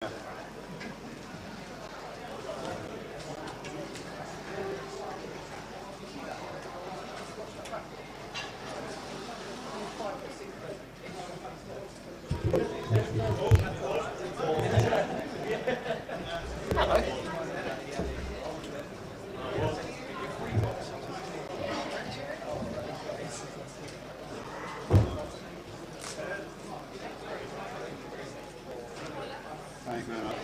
Thank you very much.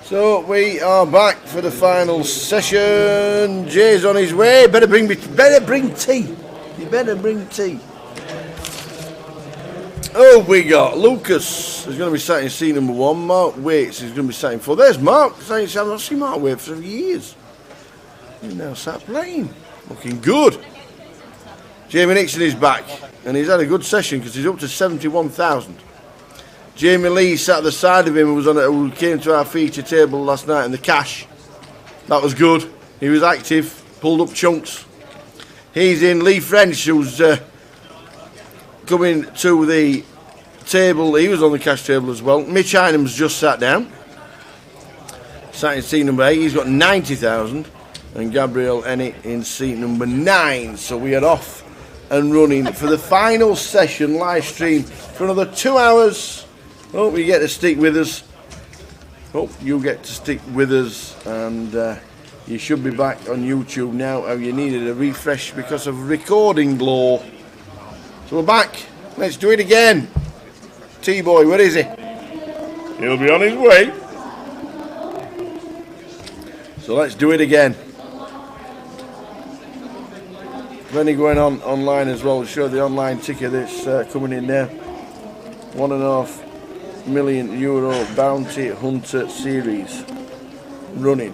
So we are back for the final session. Jay's on his way. Better bring tea. You better bring tea. Oh, we got Lucas is going to be sat in seat number 1. Mark Waits is going to be sat in 4. There's Mark. I've not seen Mark Waits for years. He's now sat playing. Looking good. Jamie Nixon is back. And he's had a good session because he's up to 71,000. Jamie Lee sat at the side of him who came to our feature table last night in the cash. That was good. He was active, pulled up chunks. He's in. Lee French, who's coming to the table. He was on the cash table as well. Mitch Inem's just sat down. Sat in seat number 8. He's got 90,000. And Gabriel Ennick in seat number 9. So we are off and running for the final session live stream for another 2 hours. Hope you get to stick with us. Hope you get to stick with us, and you should be back on YouTube now. How you needed a refresh because of recording law. So we're back. Let's do it again. T-Boy, where is he? He'll be on his way. So let's do it again. Plenty going on online as well. Show the online ticket that's coming in there. €1.5 million Bounty Hunter series running.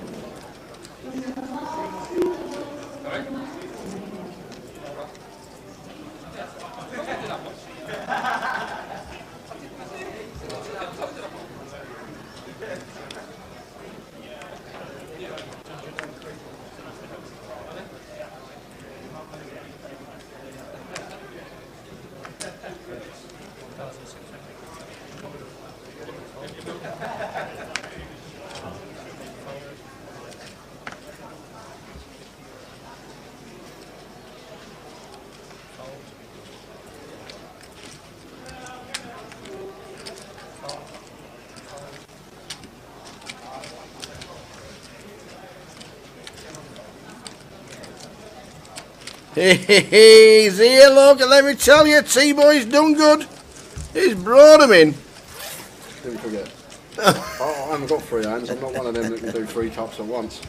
Hey, he's here, look, and let me tell you, T-Boy's done good. He's brought him in. Didn't forget. I haven't got 3 hands. I'm not one of them that can do 3 tops at once.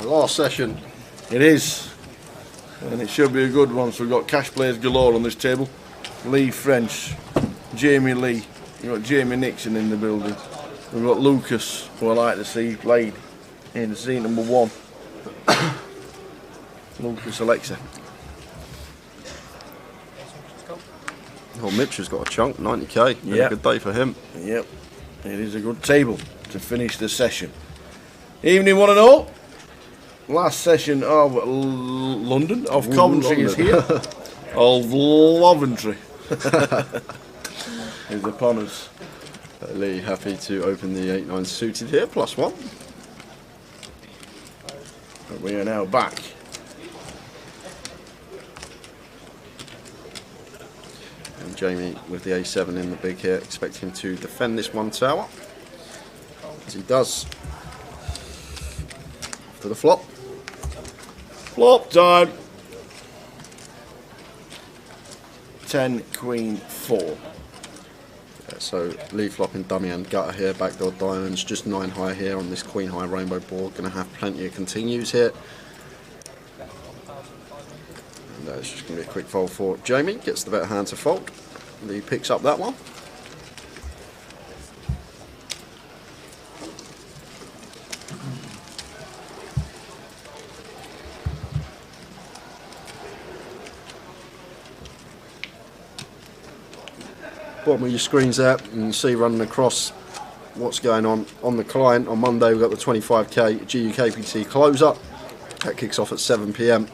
Last session. It is. And it should be a good one. So we've got cash players galore on this table. Lee French, Jamie Lee. You've got Jamie Nixon in the building. We've got Lucas, who I like to see played in seat number 1. Lucas Alexa. Oh, Mitch has got a chunk, 90k. Yeah. A good day for him. Yep. It is a good table to finish the session. Evening, one and all. Last session of London, of Coventry is here. Of Coventry is upon us. Lee happy to open the 8-9 suited here, +1. But we are now back. And Jamie with the A7 in the big here, expecting him to defend this one tower. As he does. For the flop. Flop time. 10, Queen, 4. Yeah, so lead flopping dummy and gutter here, backdoor diamonds, just 9 high here on this queen high rainbow board. Going to have plenty of continues here. And it's just going to be a quick fold for Jamie. Gets the better hand to fold. And he picks up that one. Bottom of your screens there, and you see running across what's going on the client. On Monday we've got the 25k GUKPT closer. That kicks off at 7 PM.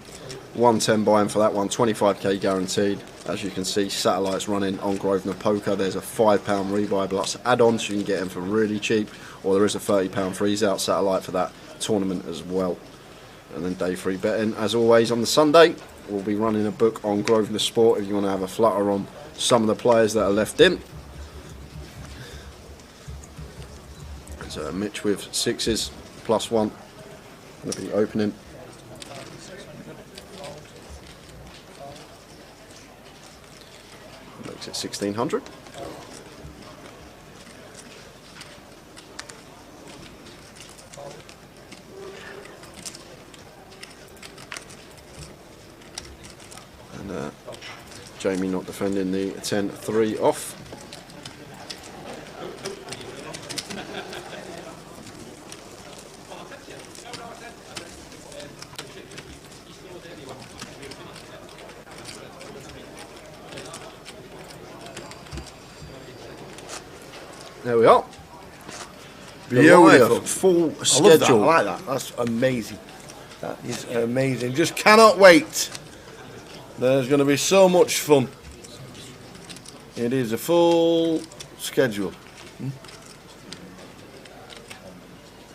110 buy-in for that one, 25k guaranteed. As you can see, satellites running on Grosvenor Poker. There's a £5 rebuy plus add-on, so you can get them for really cheap, or there is a £30 freeze-out satellite for that tournament as well. And then day 3 betting, as always, on the Sunday. We'll be running a book on Grosvenor Sport if you want to have a flutter on some of the players that are left in. So Mitch with 6s plus 1 going to be opening. Makes it 1600. And Jamie not defending the 10-3 off. There we are. Beautiful. Full I schedule. love that. I like that. That's amazing. That is amazing. Just cannot wait. There's going to be so much fun. It is a full schedule.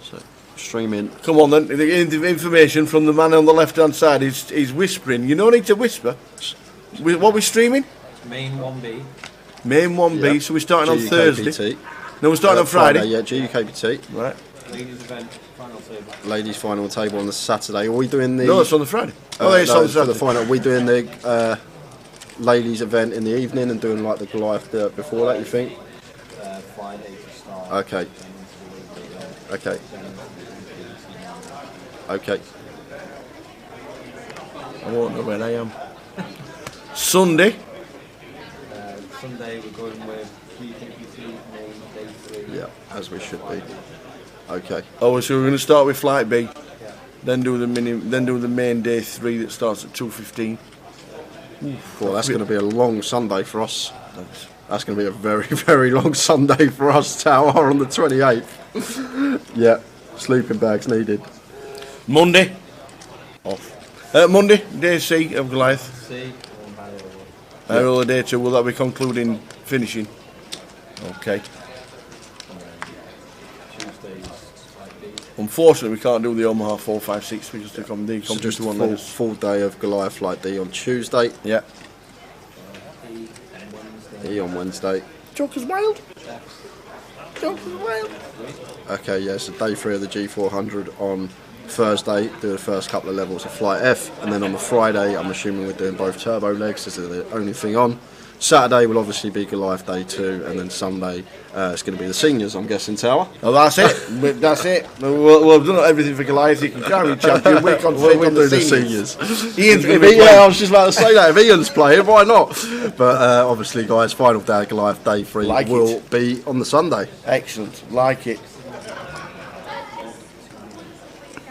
So, streaming. Come on then. The information from the man on the left-hand side is whispering. You don't need to whisper. What are we streaming? Main 1B. Main 1B. Yep. So we're starting on GUKPT. Thursday. No, we're starting on Friday. Yeah, GUKPT. Right. Ladies event, final table. Ladies final table on the Saturday. Are we doing the? No, it's on the Friday. It's no, on the for the Saturday. final. Are we doing the ladies event in the evening and doing like the Goliath before that? You think? Friday to start. Okay. Okay. Okay. I won't know where I am. Sunday. Sunday we're going with GUKPT main day 3. Yeah, as we should be. Okay. Oh, so we're going to start with flight B. Then do the main day 3 that starts at 2:15. Well, that's going to be a long Sunday for us. That's going to be a very, very long Sunday for us, Tower, on the 28th. Yeah, sleeping bags needed. Monday. Off. Monday, day C of Goliath. C. Early day 2, will that be concluding finishing? Okay. Tuesdays like B. Unfortunately, we can't do the Omaha 4, 5, 6 because they come So just to a one of full day of Goliath Flight D on Tuesday. Yeah. E and Wednesday. E on Wednesday. Joker's wild. Joker's wild. Okay, yeah, so day 3 of the G400 on Thursday, do the first couple of levels of Flight F, and then on the Friday, I'm assuming we're doing both turbo legs, this is the only thing on. Saturday will obviously be Goliath Day 2, and then Sunday it's going to be the seniors, I'm guessing, Tower. Oh, that's it. That's it. We've done everything for Goliath. You can carry champion. We're confident on the seniors. Ian's going to be Yeah, I was just about to say that. If Ian's playing, why not? But obviously, guys, final day of Goliath Day 3 will be on the Sunday. Excellent. Like it.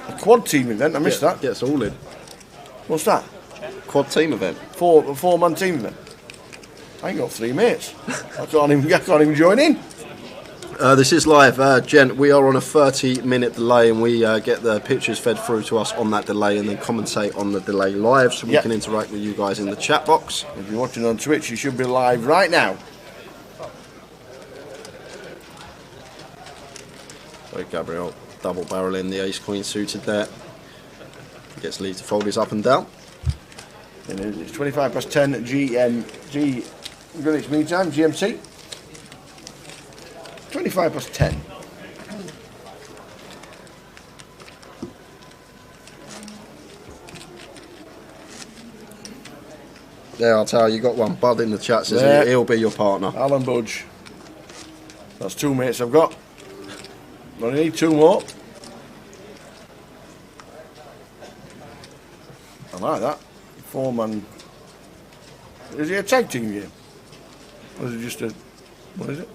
A quad team event. I missed that. Gets all in. What's that? Quad team event. A four-man team event. I ain't got 3 mates. I can't even join in. This is live, gent. We are on a 30-minute delay, and we get the pictures fed through to us on that delay, and then commentate on the delay live, so we can interact with you guys in the chat box. If you're watching on Twitch, you should be live right now. So Gabriel double barreling the ace queen suited there. Gets Lee to fold his up and down. And it's 25 past 10 Greenwich Mean Time, GMT. 25 past 10. There, I'll tell you, got one. Bud in the chat says There. he'll be your partner. Alan Budge. That's 2 mates I've got. I need 2 more. I like that. 4-man. Is it a tag team game? Or is it just a... What is it?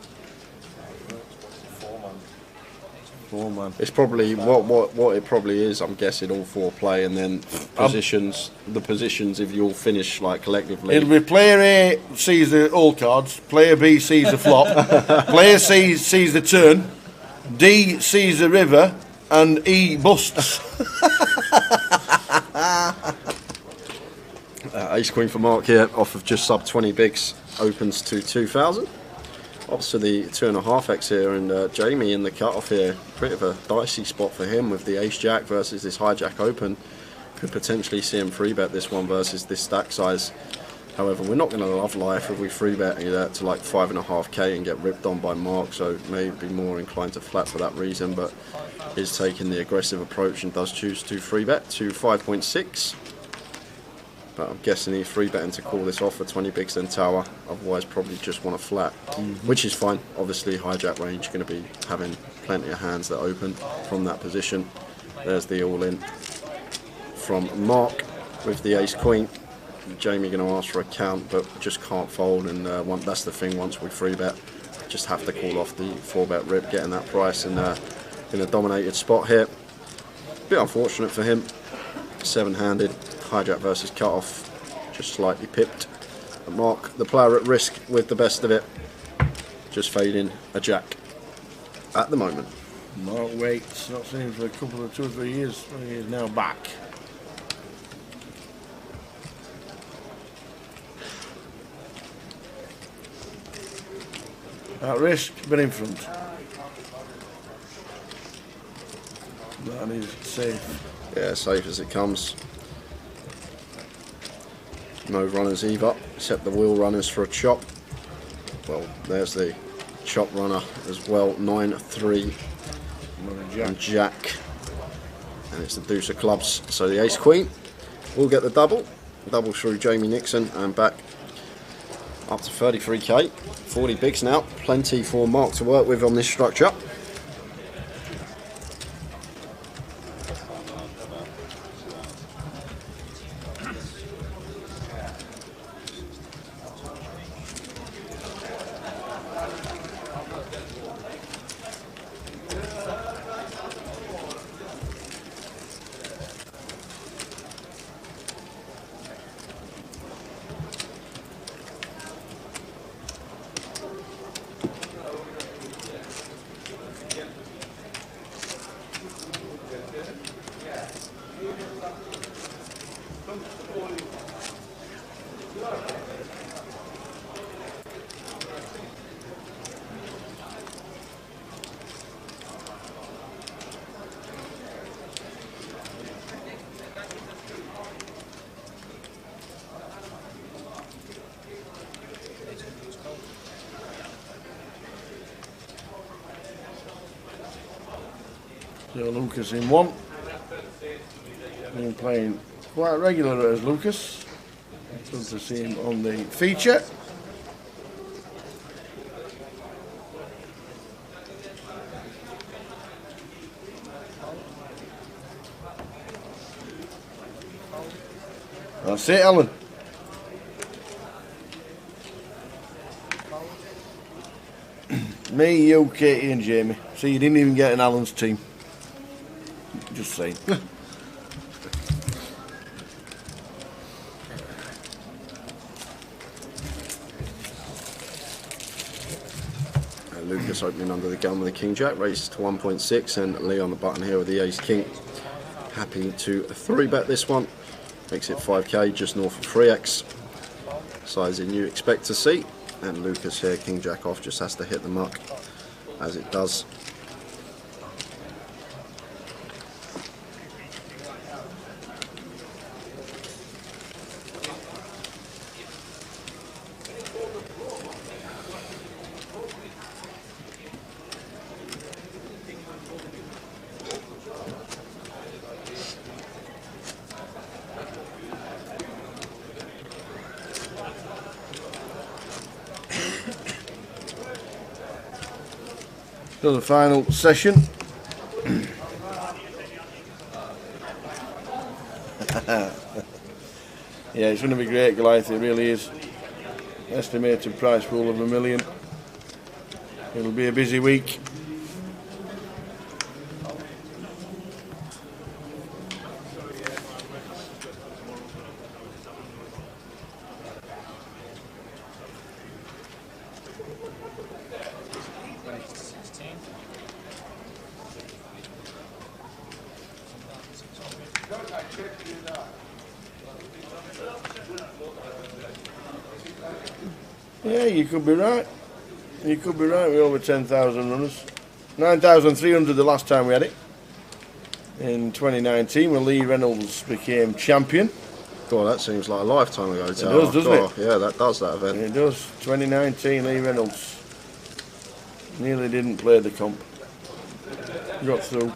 4-man. It's probably what it probably is. I'm guessing all 4 play, and then positions. The positions, if you all finish like collectively. It'll be player A sees the all cards, player B sees the flop, player C sees the turn, D sees the river, and E busts. Ace Queen for Mark here, off of just sub 20 bigs, opens to 2,000. Ops to the 2.5x here, and Jamie in the cut-off here. Bit of a dicey spot for him with the Ace Jack versus this hijack open. Could potentially see him free bet this one versus this stack size. However, we're not going to love life if we free bet that to like 5.5k and get ripped on by Mark, so maybe more inclined to flat for that reason, but is taking the aggressive approach and does choose to free bet to 5.6. But I'm guessing he's free betting to call this off for 20 bigs then tower, otherwise probably just want a flat, which is fine. Obviously hijack range going to be having plenty of hands that open from that position. There's the all-in from Mark with the ace queen. Jamie going to ask for a count, but just can't fold, and that's the thing, once we free bet, just have to call off the 4-bet rip, getting that price in a dominated spot here. Bit unfortunate for him, 7-handed. Hijack versus cut-off, just slightly pipped. And Mark, the player at risk with the best of it, just fading a jack at the moment. Mark waits, not seen him for a couple of 2 or 3 years. He is now back. At risk, but in front. That is safe. Yeah, safe as it comes. No runners either, except the wheel runners for a chop. Well, there's the chop runner as well, 9-3 and jack. And it's the deuce of clubs, so the ace queen will get the double through Jamie Nixon, and back up to 33k, 40 bigs now, plenty for Mark to work with on this structure. So Lucas in one. Been playing quite regular as Lucas. Good to see him on the feature. That's it, Alan. Me, you, Katie and Jamie. See, you didn't even get in Alan's team. Just saying. Lucas opening under the gun with the king jack, raises to 1.6, and Lee on the button here with the ace king. Happy to 3-bet this one. Makes it 5k, just north of 3x. Sizing you expect to see. And Lucas here, king jack off, just has to hit the muck, as it does. So the final session. Yeah, it's going to be great, Goliath, it really is. Estimated prize pool of $1 million. It'll be a busy week. Yeah, you could be right. You could be right with over 10,000 runners. 9,300 the last time we had it. In 2019 when Lee Reynolds became champion. God, that seems like a lifetime ago. It does, doesn't it? Yeah, that does, that event. It does. 2019 Lee Reynolds. Nearly didn't play the comp. Got through.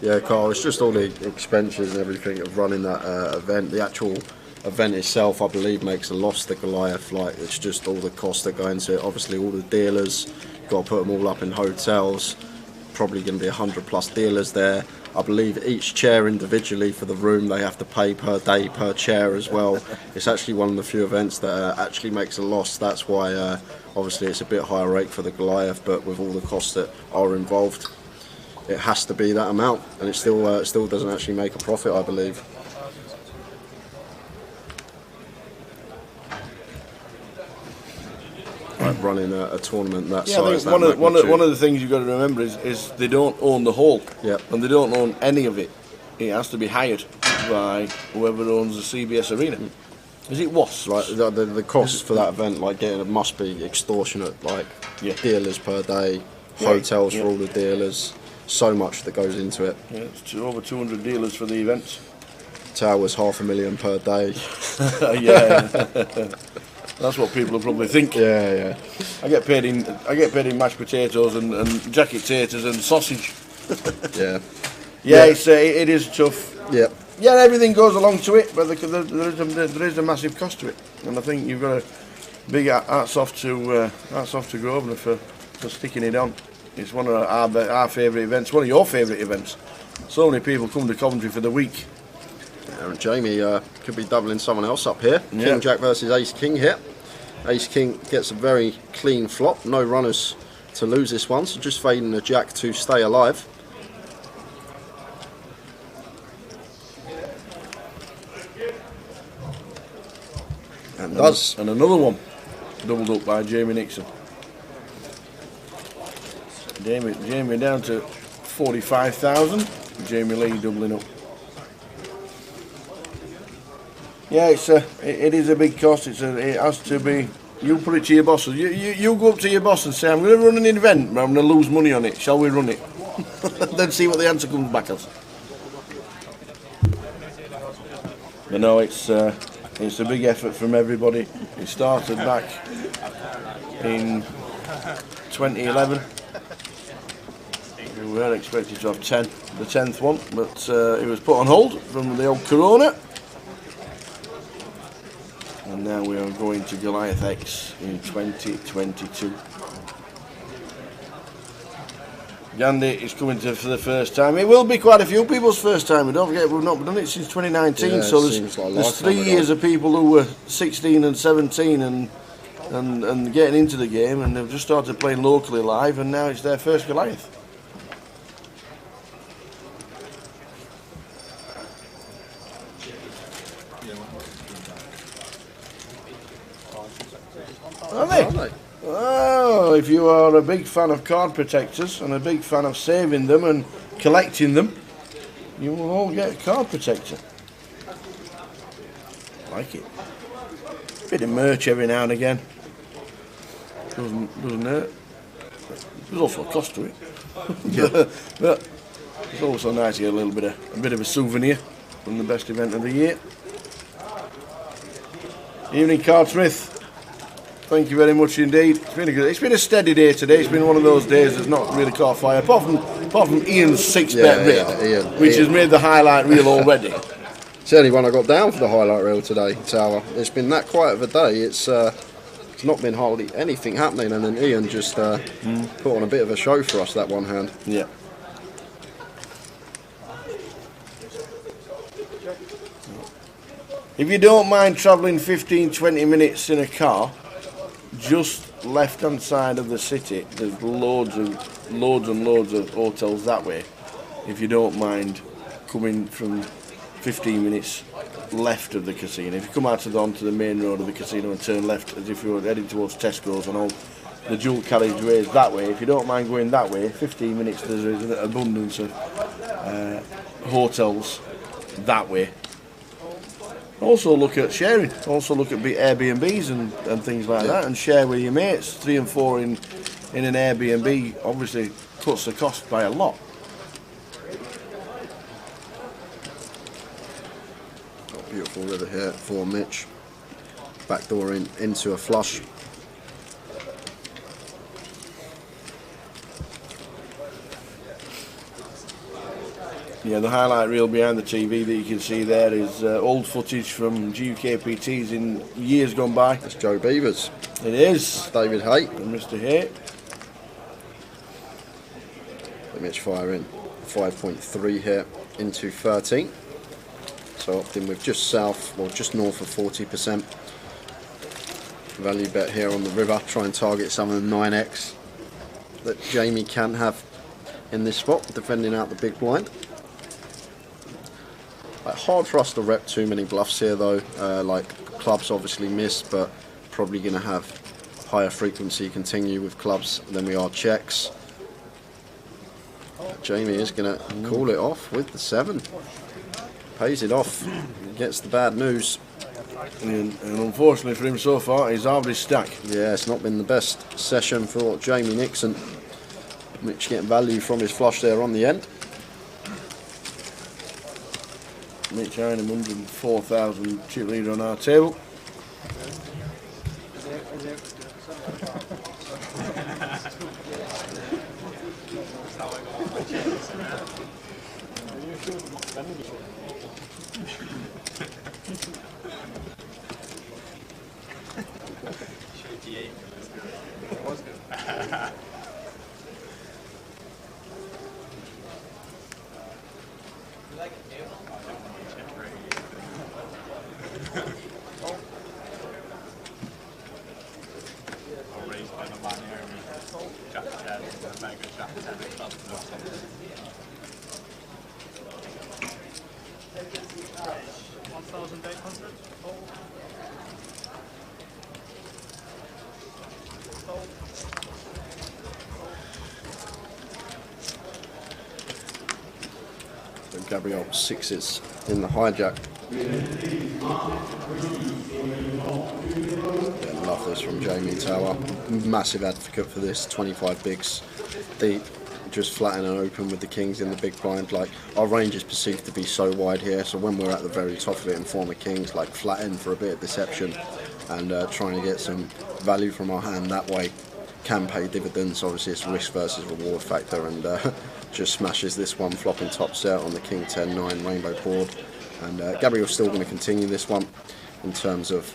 Yeah, Carl, it's just all the expenses and everything of running that event. The actual event itself, I believe, makes a loss to Goliath. Like, it's just all the costs that go into it. Obviously, all the dealers, got to put them all up in hotels. Probably going to be 100+ dealers there. I believe each chair individually for the room they have to pay per day per chair as well. It's actually one of the few events that actually makes a loss. That's why obviously it's a bit higher rate for the Goliath, but with all the costs that are involved, it has to be that amount, and it still doesn't actually make a profit, I believe. Like running a tournament that size. I think one of the things you've got to remember is they don't own the hall. Yep. And they don't own any of it. It has to be hired by whoever owns the CBS Arena. Is it Wasps? Like the cost for that event, like getting it must be extortionate. Like dealers per day, hotels for all the dealers, so much that goes into it. Yeah, it's over 200 dealers for the event. Towers $500,000 per day. Yeah. That's what people will probably think. Yeah. I get paid in mashed potatoes and jacket taters and sausage. Yeah. It is tough. Yep. Yeah, everything goes along to it, but there is a massive cost to it, and I think you've got a big hats off to Grosvenor for sticking it on. It's one of our favourite events, one of your favourite events. So many people come to Coventry for the week. Jamie could be doubling someone else up here. King Jack versus Ace King here. Ace King gets a very clean flop. No runners to lose this one, so just fading the Jack to stay alive. And another one doubled up by Jamie Nixon. Jamie down to 45,000. Jamie Lee doubling up. Yeah, it is a big cost. It has to be. You put it to your bosses. You go up to your boss and say, I'm going to run an event, but I'm going to lose money on it. Shall we run it? Then see what the answer comes back as. But no, it's a big effort from everybody. It started back in 2011. We were expected to have the 10th one, but it was put on hold from the old Corona. And now we are going to Goliath X in 2022. Gandhi is coming to for the first time. It will be quite a few people's first time. Don't forget, we've not done it since 2019. Yeah, so there's 3 years of people who were 16 and 17 and getting into the game, and they've just started playing locally live, and now it's their first Goliath. Are they? Oh, if you are a big fan of card protectors and a big fan of saving them and collecting them, you will all get a card protector. Like it. Bit of merch every now and again. Doesn't hurt. There's also a cost to it. But it's also nice to get a bit of a souvenir from the best event of the year. Evening, Cardsmith. Thank you very much indeed. It's been a steady day today. It's been one of those days that's not really caught fire, apart from Ian's 6-bet reel, which has made the highlight reel already. It's the only one I got down for the highlight reel today, Tower. It's been that quiet of a day. It's It's not been hardly anything happening, and then Ian just put on a bit of a show for us, that one hand. Yeah. If you don't mind travelling 15-20 minutes in a car, just left hand side of the city, there's loads and loads of hotels that way. If you don't mind coming from 15 minutes left of the casino, if you come out onto the main road of the casino and turn left as if you were heading towards Tesco's and all the dual carriageways that way, if you don't mind going that way, 15 minutes there's an abundance of hotels that way. Also look at sharing, also look at Airbnbs and things like that, and share with your mates. 3 and 4 in an Airbnb obviously cuts the cost by a lot. Got a beautiful river here for Mitch. Backdoor into a flush. Yeah, the highlight reel behind the TV that you can see there is old footage from GUKPTs in years gone by. It's Joe Beavers. It is. David Hay. And Mr. Hay. The Mitch firing 5.3 here into 13. So opting with just south, or just north of 40%. Value bet here on the river. Try and target some of the 9x that Jamie can have in this spot, defending out the big blind. Hard for us to rep too many bluffs here though, like clubs obviously missed, but probably going to have higher frequency continue with clubs than we are checks. Jamie is going to call it off with the 7. Pays it off, gets the bad news. And unfortunately for him so far, he's halved his stack. Yeah, it's not been the best session for Jamie Nixon. Mitch getting value from his flush there on the end. Mitch earning 104,000 chip leader on our table. Gabriel 6s in the hijack. Yeah, love this from Jamie Tower. Massive advocate for this. 25 bigs deep, just flatten and open with the kings in the big blind. Like, our range is perceived to be so wide here, so when we're at the very top of it and form a kings, like flatten for a bit of deception and trying to get some value from our hand that way can pay dividends. Obviously it's risk versus reward factor, and just smashes this one, flopping top set on the king 10-9 rainbow board. And Gabriel's still going to continue this one in terms of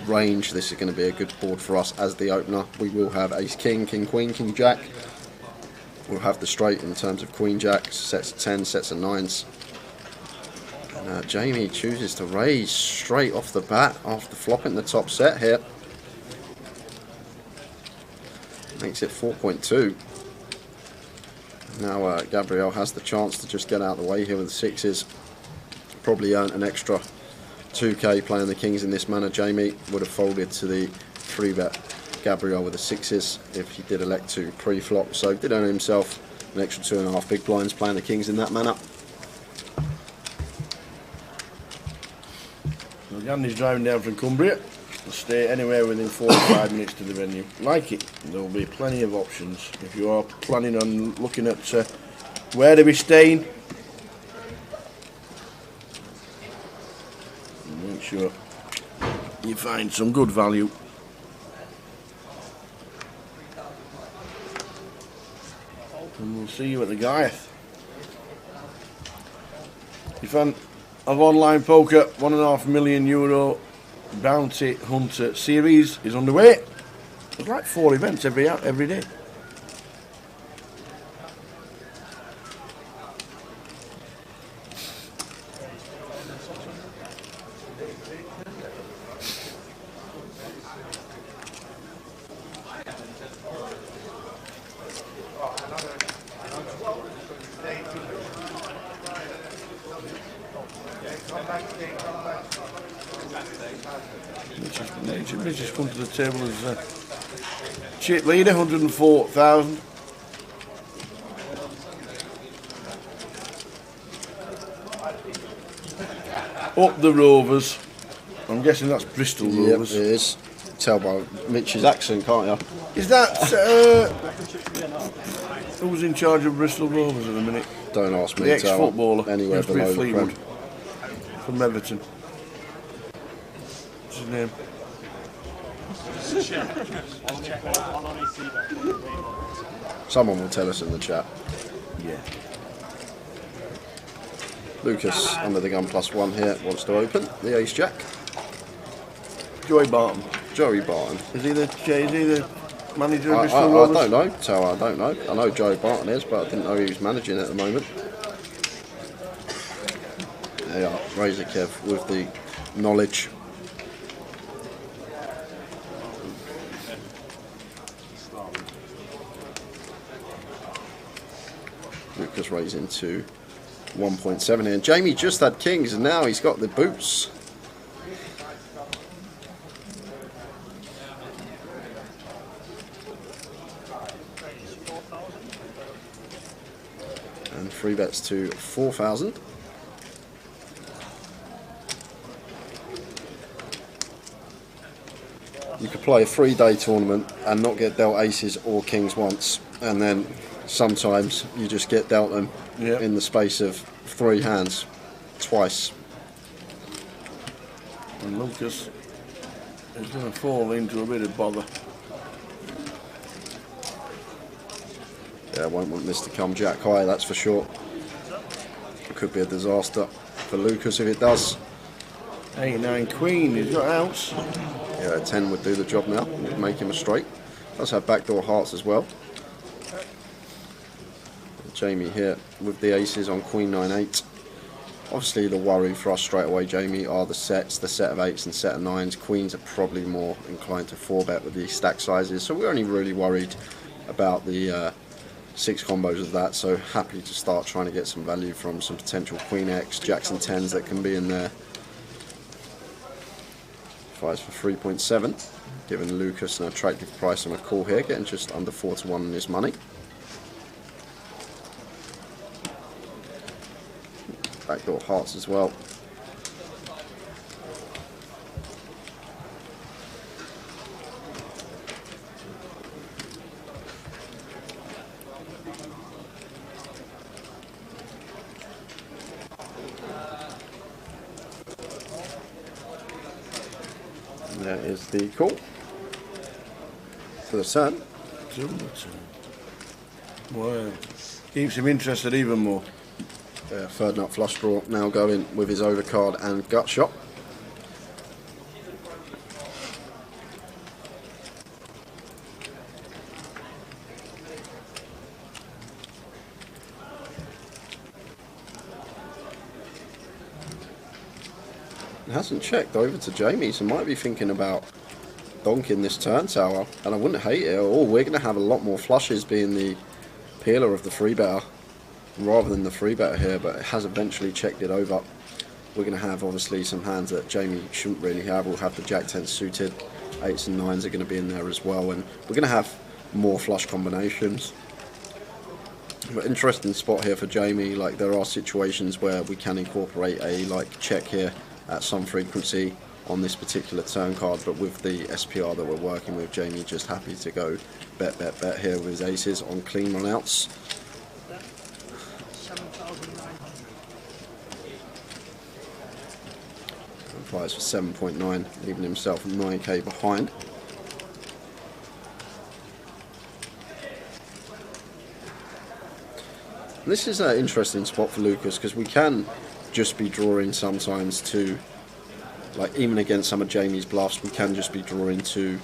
range. This is going to be a good board for us as the opener. We will have ace king, king queen, king jack. We'll have the straight in terms of queen jack, sets of 10, sets of 9s. And Jamie chooses to raise straight off the bat after flopping the top set here. Makes it 4.2. Now Gabriel has the chance to just get out of the way here with the 6s. Probably earned an extra 2k playing the kings in this manner. Jamie would have folded to the 3-bet Gabriel with the 6s if he did elect to pre-flop. So did earn himself an extra 2.5 big blinds playing the kings in that manner. Andy's driving down from Cumbria. We'll stay anywhere within 45 minutes to the venue. Like it, there will be plenty of options. If you are planning on looking at where to be staying, make sure you find some good value. And we'll see you at the Goliath. If you're a fan of online poker, €1.5 million Bounty Hunter series is underway. There's like 4 events every day. Just come to the table as chip leader, 104,000. Up the Rovers. I'm guessing that's Bristol Rovers. Yep, it is. Tell by Mitch's accent, can't you? Is that who's in charge of Bristol Rovers at the minute? Don't ask me. The ex-footballer. Anywhere Used to be below at the Fleetwood. Prem. From Everton. What's his name? Someone will tell us in the chat. Yeah. Lucas, under the gun +1 here, wants to open the ace jack. Joey Barton. Joey Barton. Is he the manager of I Bristol Rovers? don't know, so I don't know. I know Joey Barton is, but I didn't know he was managing at the moment. There you are, Razor Kev with the knowledge. Lucas raising to 1.7 here. And Jamie just had kings and now he's got the boots. And 3 bets to 4,000. You could play a 3-day tournament and not get dealt aces or kings once, and then sometimes you just get dealt them in the space of 3 hands twice. And Lucas is going to fall into a bit of bother. Yeah, I won't want this to come jack high, that's for sure. It could be a disaster for Lucas if it does. 8-9 Queen, he's got outs. Yeah, 10 would do the job now, would make him a straight. Does have backdoor hearts as well. Jamie here with the aces on Queen 9-8. Obviously the worry for us straight away, Jamie, are the sets, the set of 8s and set of 9s. Queens are probably more inclined to 4-bet with these stack sizes, so we're only really worried about the 6 combos of that, so happy to start trying to get some value from some potential Queen X, Jacks and 10s that can be in there. 5s for 3.7, giving Lucas an attractive price on a call here, getting just under 4-1 on his money. Backdoor hearts as well. And there is the call for the turn. Well, keeps him interested even more. Third nut flush draw now going with his overcard and gut shot. It hasn't checked over to Jamie, so might be thinking about donking this turn tower, and I wouldn't hate it at all. We're going to have a lot more flushes being the peeler of the 3-better rather than the 3-better here, but it has eventually checked it over. We're going to have obviously some hands that Jamie shouldn't really have. We'll have the Jack 10 suited, 8s and 9s are going to be in there as well, and we're going to have more flush combinations. But interesting spot here for Jamie. Like, there are situations where we can incorporate a check here at some frequency on this particular turn card, but with the SPR that we're working with, Jamie just happy to go bet here with his aces on clean run-outs. And flies for 7.9, leaving himself 9k behind. And this is an interesting spot for Lucas because we can just be drawing sometimes to like even against some of Jamie's bluffs, we can just be drawing to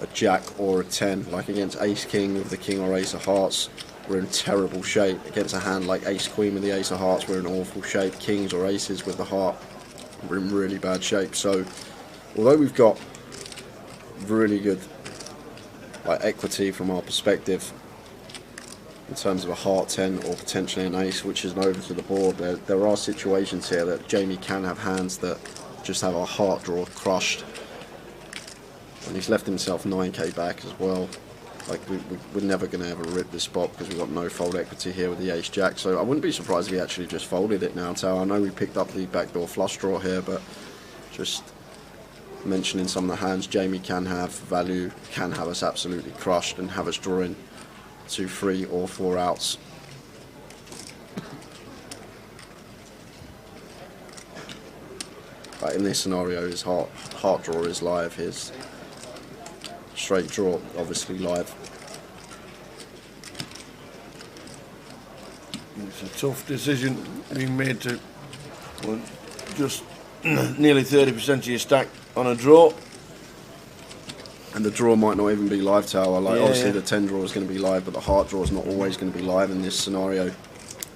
a jack or a 10. Like against ace king with the king or ace of hearts, we're in terrible shape. Against a hand like ace queen with the ace of hearts, we're in awful shape. Kings or aces with the heart, we're in really bad shape. So although we've got really good like equity from our perspective in terms of a heart 10 or potentially an ace, which is an over to the board, there are situations here that Jamie can have hands that just have our heart draw crushed, and he's left himself 9k back as well. Like we're never going to ever rip this spot because we've got no fold equity here with the ace jack, so I wouldn't be surprised if he actually just folded it now. So I know we picked up the backdoor flush draw here, but just mentioning some of the hands Jamie can have value, can have us absolutely crushed and have us drawing 2, 3 or 4 outs. But in this scenario, his heart draw is live, his straight draw obviously live. It's a tough decision being made to just nearly 30% of your stack on a draw. And the draw might not even be live, Tower. Like obviously the 10 draw is going to be live, but the heart draw is not always going to be live in this scenario.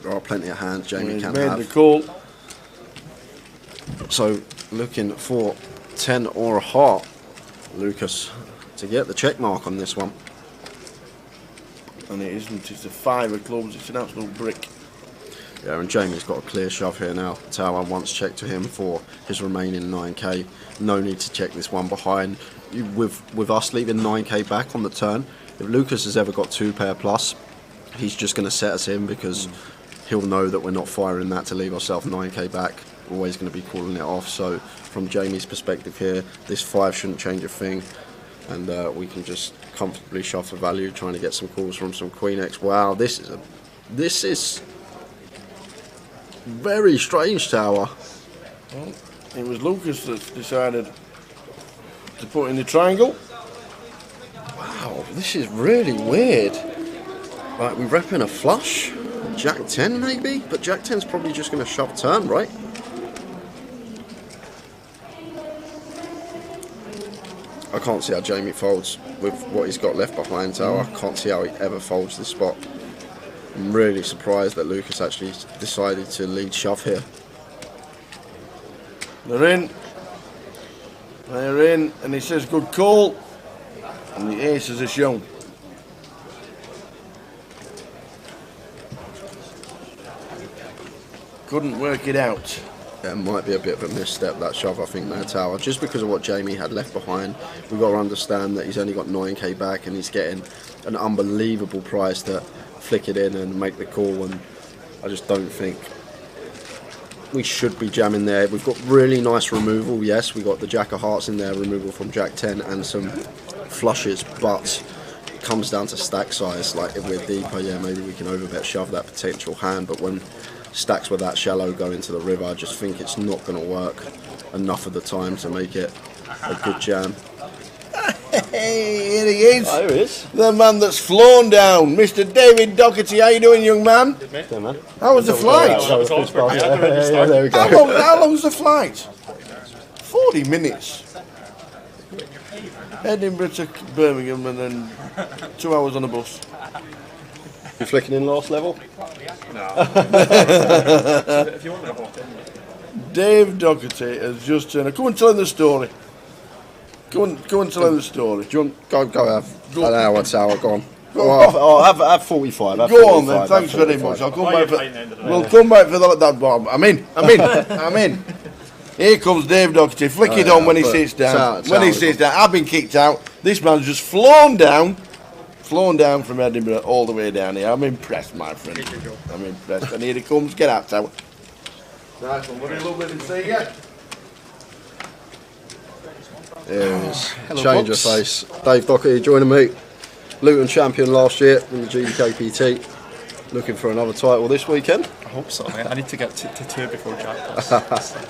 There are plenty of hands Jamie can have. Made the call. So looking for 10 or a heart, Lucas, to get the check mark on this one. And it isn't, it's a 5 of clubs, it's an absolute brick. Yeah, and Jamie's got a clear shove here now. Tower once checked to him for his remaining 9k. No need to check this one behind. With us leaving 9k back on the turn, if Lucas has ever got 2 pair plus, he's just going to set us in because he'll know that we're not firing that to leave ourselves 9k back. We're always going to be calling it off. So from Jamie's perspective here, this 5 shouldn't change a thing, and we can just comfortably shove for value, trying to get some calls from some Queen X. Wow, this is very strange, Tower. Well, it was Lucas that decided to put in the triangle. Wow, this is really weird. Like, we're repping a flush, Jack 10 maybe, but Jack 10's probably just going to shove turn, right? I can't see how Jamie folds with what he's got left behind, Tower. I can't see how he ever folds this spot. I'm really surprised that Lucas actually decided to lead shove here. They're in. They're in, and he says good call. And the aces are shown. Couldn't work it out. Yeah, it might be a bit of a misstep, that shove, I think, there, Tower. Just because of what Jamie had left behind, we've got to understand that he's only got 9k back and he's getting an unbelievable price to flick it in and make the call, and I just don't think we should be jamming there. We've got really nice removal, yes, we got the Jack of Hearts in there, removal from Jack 10 and some flushes, but it comes down to stack size. Like if we're deeper, yeah, maybe we can overbet shove that potential hand, but when stacks were that shallow go into the river, I just think it's not going to work enough of the time to make it a good jam. Hey, here he is. There he is. The man that's flown down, Mr. David Doherty. How you doing, young man? Good, mate. Yeah, man. How was the flight? That was awesome. I had already started. There we go. How long's the flight? 40 minutes. Edinburgh to Birmingham and then 2 hours on a bus. You flicking in last level? If you want to hop in. Dave Doherty has just turned. Come and tell him the story. Go and tell him the story. Do you want go have an hour, Tower, go on. Go on. Oh, have 45. Have Go on 45, then, have thanks very 45. much. I'll come Buy back your for, plane end of the day. we'll come back for that bomb. I'm in. Here comes Dave Doherty. Flick it on when he but sits down. Tower, When he sits down. I've been kicked out. This man's just flown down from Edinburgh all the way down here. I'm impressed, my friend. I'm impressed. And here he comes. Get out, Tower. Nice one. Very lovely to see you. There he is. Hello, Change of folks. face. Dave Doherty joining me. Luton champion last year in the GUKPT. Looking for another title this weekend. I hope so, mate. I need to get to 2 before Jack does.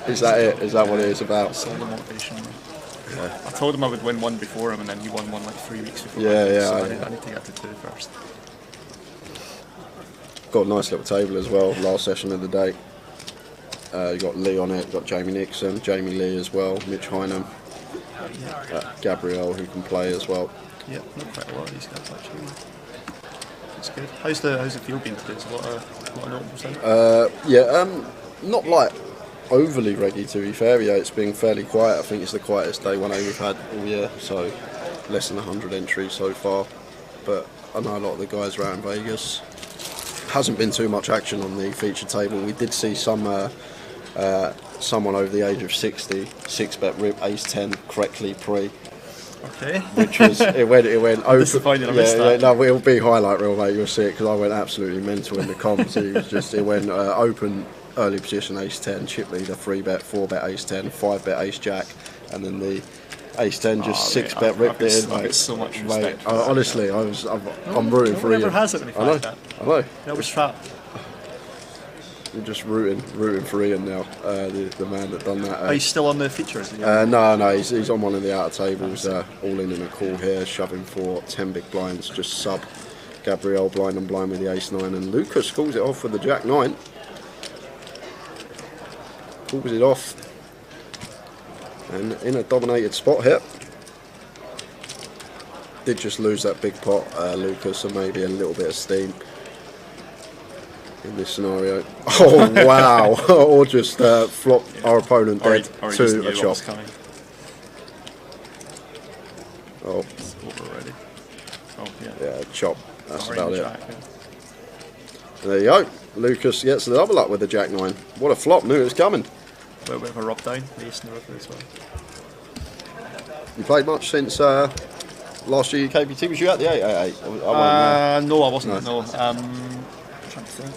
Is that it? Is that what it is about? That's all the motivation. I told him I would win 1 before him, and then he won 1 like 3 weeks before. Yeah, me, yeah, So I- I need to get to 2 first. Got a nice little table as well. Last session of the day. You got Lee on it. You got Jamie Nixon, Jamie Lee as well, Mitch Hynam, Gabriel who can play as well. Yeah, not quite a lot of these guys actually. It's good. How's the field been today? It's a lot of notables then? Not like overly reggy to be fair. Yeah, it's been fairly quiet. I think it's the quietest day 1A we've had all year. So less than 100 entries so far. But I know a lot of the guys around Vegas. Hasn't been too much action on the feature table. We did see someone over the age of 60, 6-bet rip ace 10 correctly pre. Okay. Which was it went open. Disappointed I missed that. No, it'll be highlight reel, mate. You'll see it because I went absolutely mental in the comms. It went open early position ace 10, chip leader 3-bet, 4-bet ace 10, 5-bet ace jack, and then the ace 10 just 6-bet ripped it in. I've got so much respect. Honestly, I'm rooting for you. Whoever has it when he finds that. I know. That was trapped. We're just rooting for Ian now, the man that done that. Are you still on the feature? Is he? No, he's on one of the outer tables, all in a call here, shoving for 10 big blinds, just sub Gabriel blind and blind with the ace 9, and Lucas calls it off with the jack 9. Calls it off, and in a dominated spot here. Did just lose that big pot, Lucas, and maybe a little bit of steam in this scenario. Oh wow! Or just flop our opponent dead to a chop. Oh, it's over already. Oh yeah. Yeah, chop. That's Already about it. jack, yeah. There you go. Lucas gets the double up with the jack 9. What a flop! Knew it was coming. A little bit of a rub down, the ace in the river as well. You played much since last year GUKPT? Was you at the 888? No, I wasn't. No. I'm trying to think.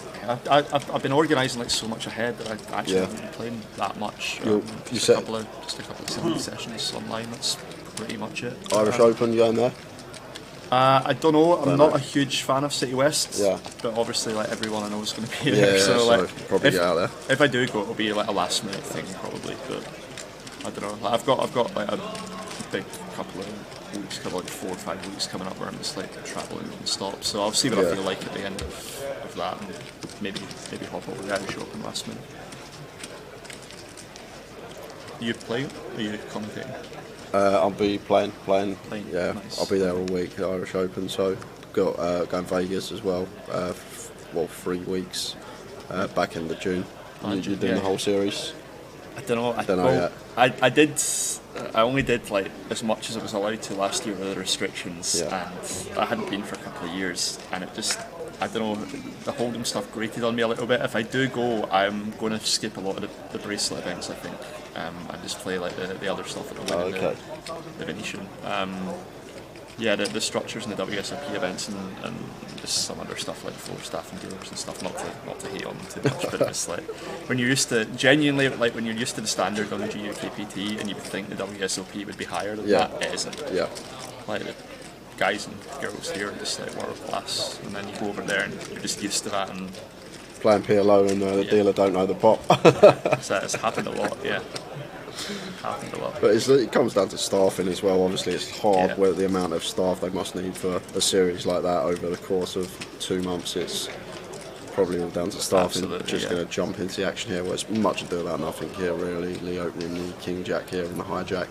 I've been organising like so much ahead that I actually haven't been playing that much. Just a couple of Sunday sessions online. That's pretty much it. Irish Open, you going there? I don't know. I'm not a huge fan of City West. Yeah. But obviously, like everyone I know is going to be there. So like, probably get out there. If I do go, it'll be like a last minute thing probably. But I don't know. Like, I've got like a big couple of weeks, like 4 or 5 weeks coming up where I'm just like travelling non-stop. So I'll see what I feel like at the end of that, and maybe hop over the Irish Open last minute. Are you playing? Are you commentating? I'll be playing. Yeah, Nice. I'll be there all week at Irish Open. So got going Vegas as well. 3 weeks back in June. You're doing the whole series. I don't know. I don't know yet. I did. I only did like as much as I was allowed to last year with the restrictions, and I hadn't been for a couple of years, and it just. I don't know, the Hold'em stuff grated on me a little bit. If I do go, I'm going to skip a lot of the bracelet events, I think, and just play like the other stuff that will win in the Venetian. The structures in the WSOP events and just some other stuff like floor staff and dealers and stuff, not to hate on them too much, but it's like when you're used to, genuinely, like when you're used to the standard on the GUKPT and you would think the WSOP would be higher than that, it isn't. Yeah. Like the guys and girls here are just like world class, and then you go over there and you're just used to that, and playing PLO and the dealer don't know the pot. it's happened a lot, happened a lot. But it comes down to staffing as well. Obviously, it's hard with the amount of staff they must need for a series like that over the course of 2 months. It's probably all down to staffing. Just going to jump into the action here. Well, it's much ado about nothing here, really. Lee opening the King Jack here and the hijack.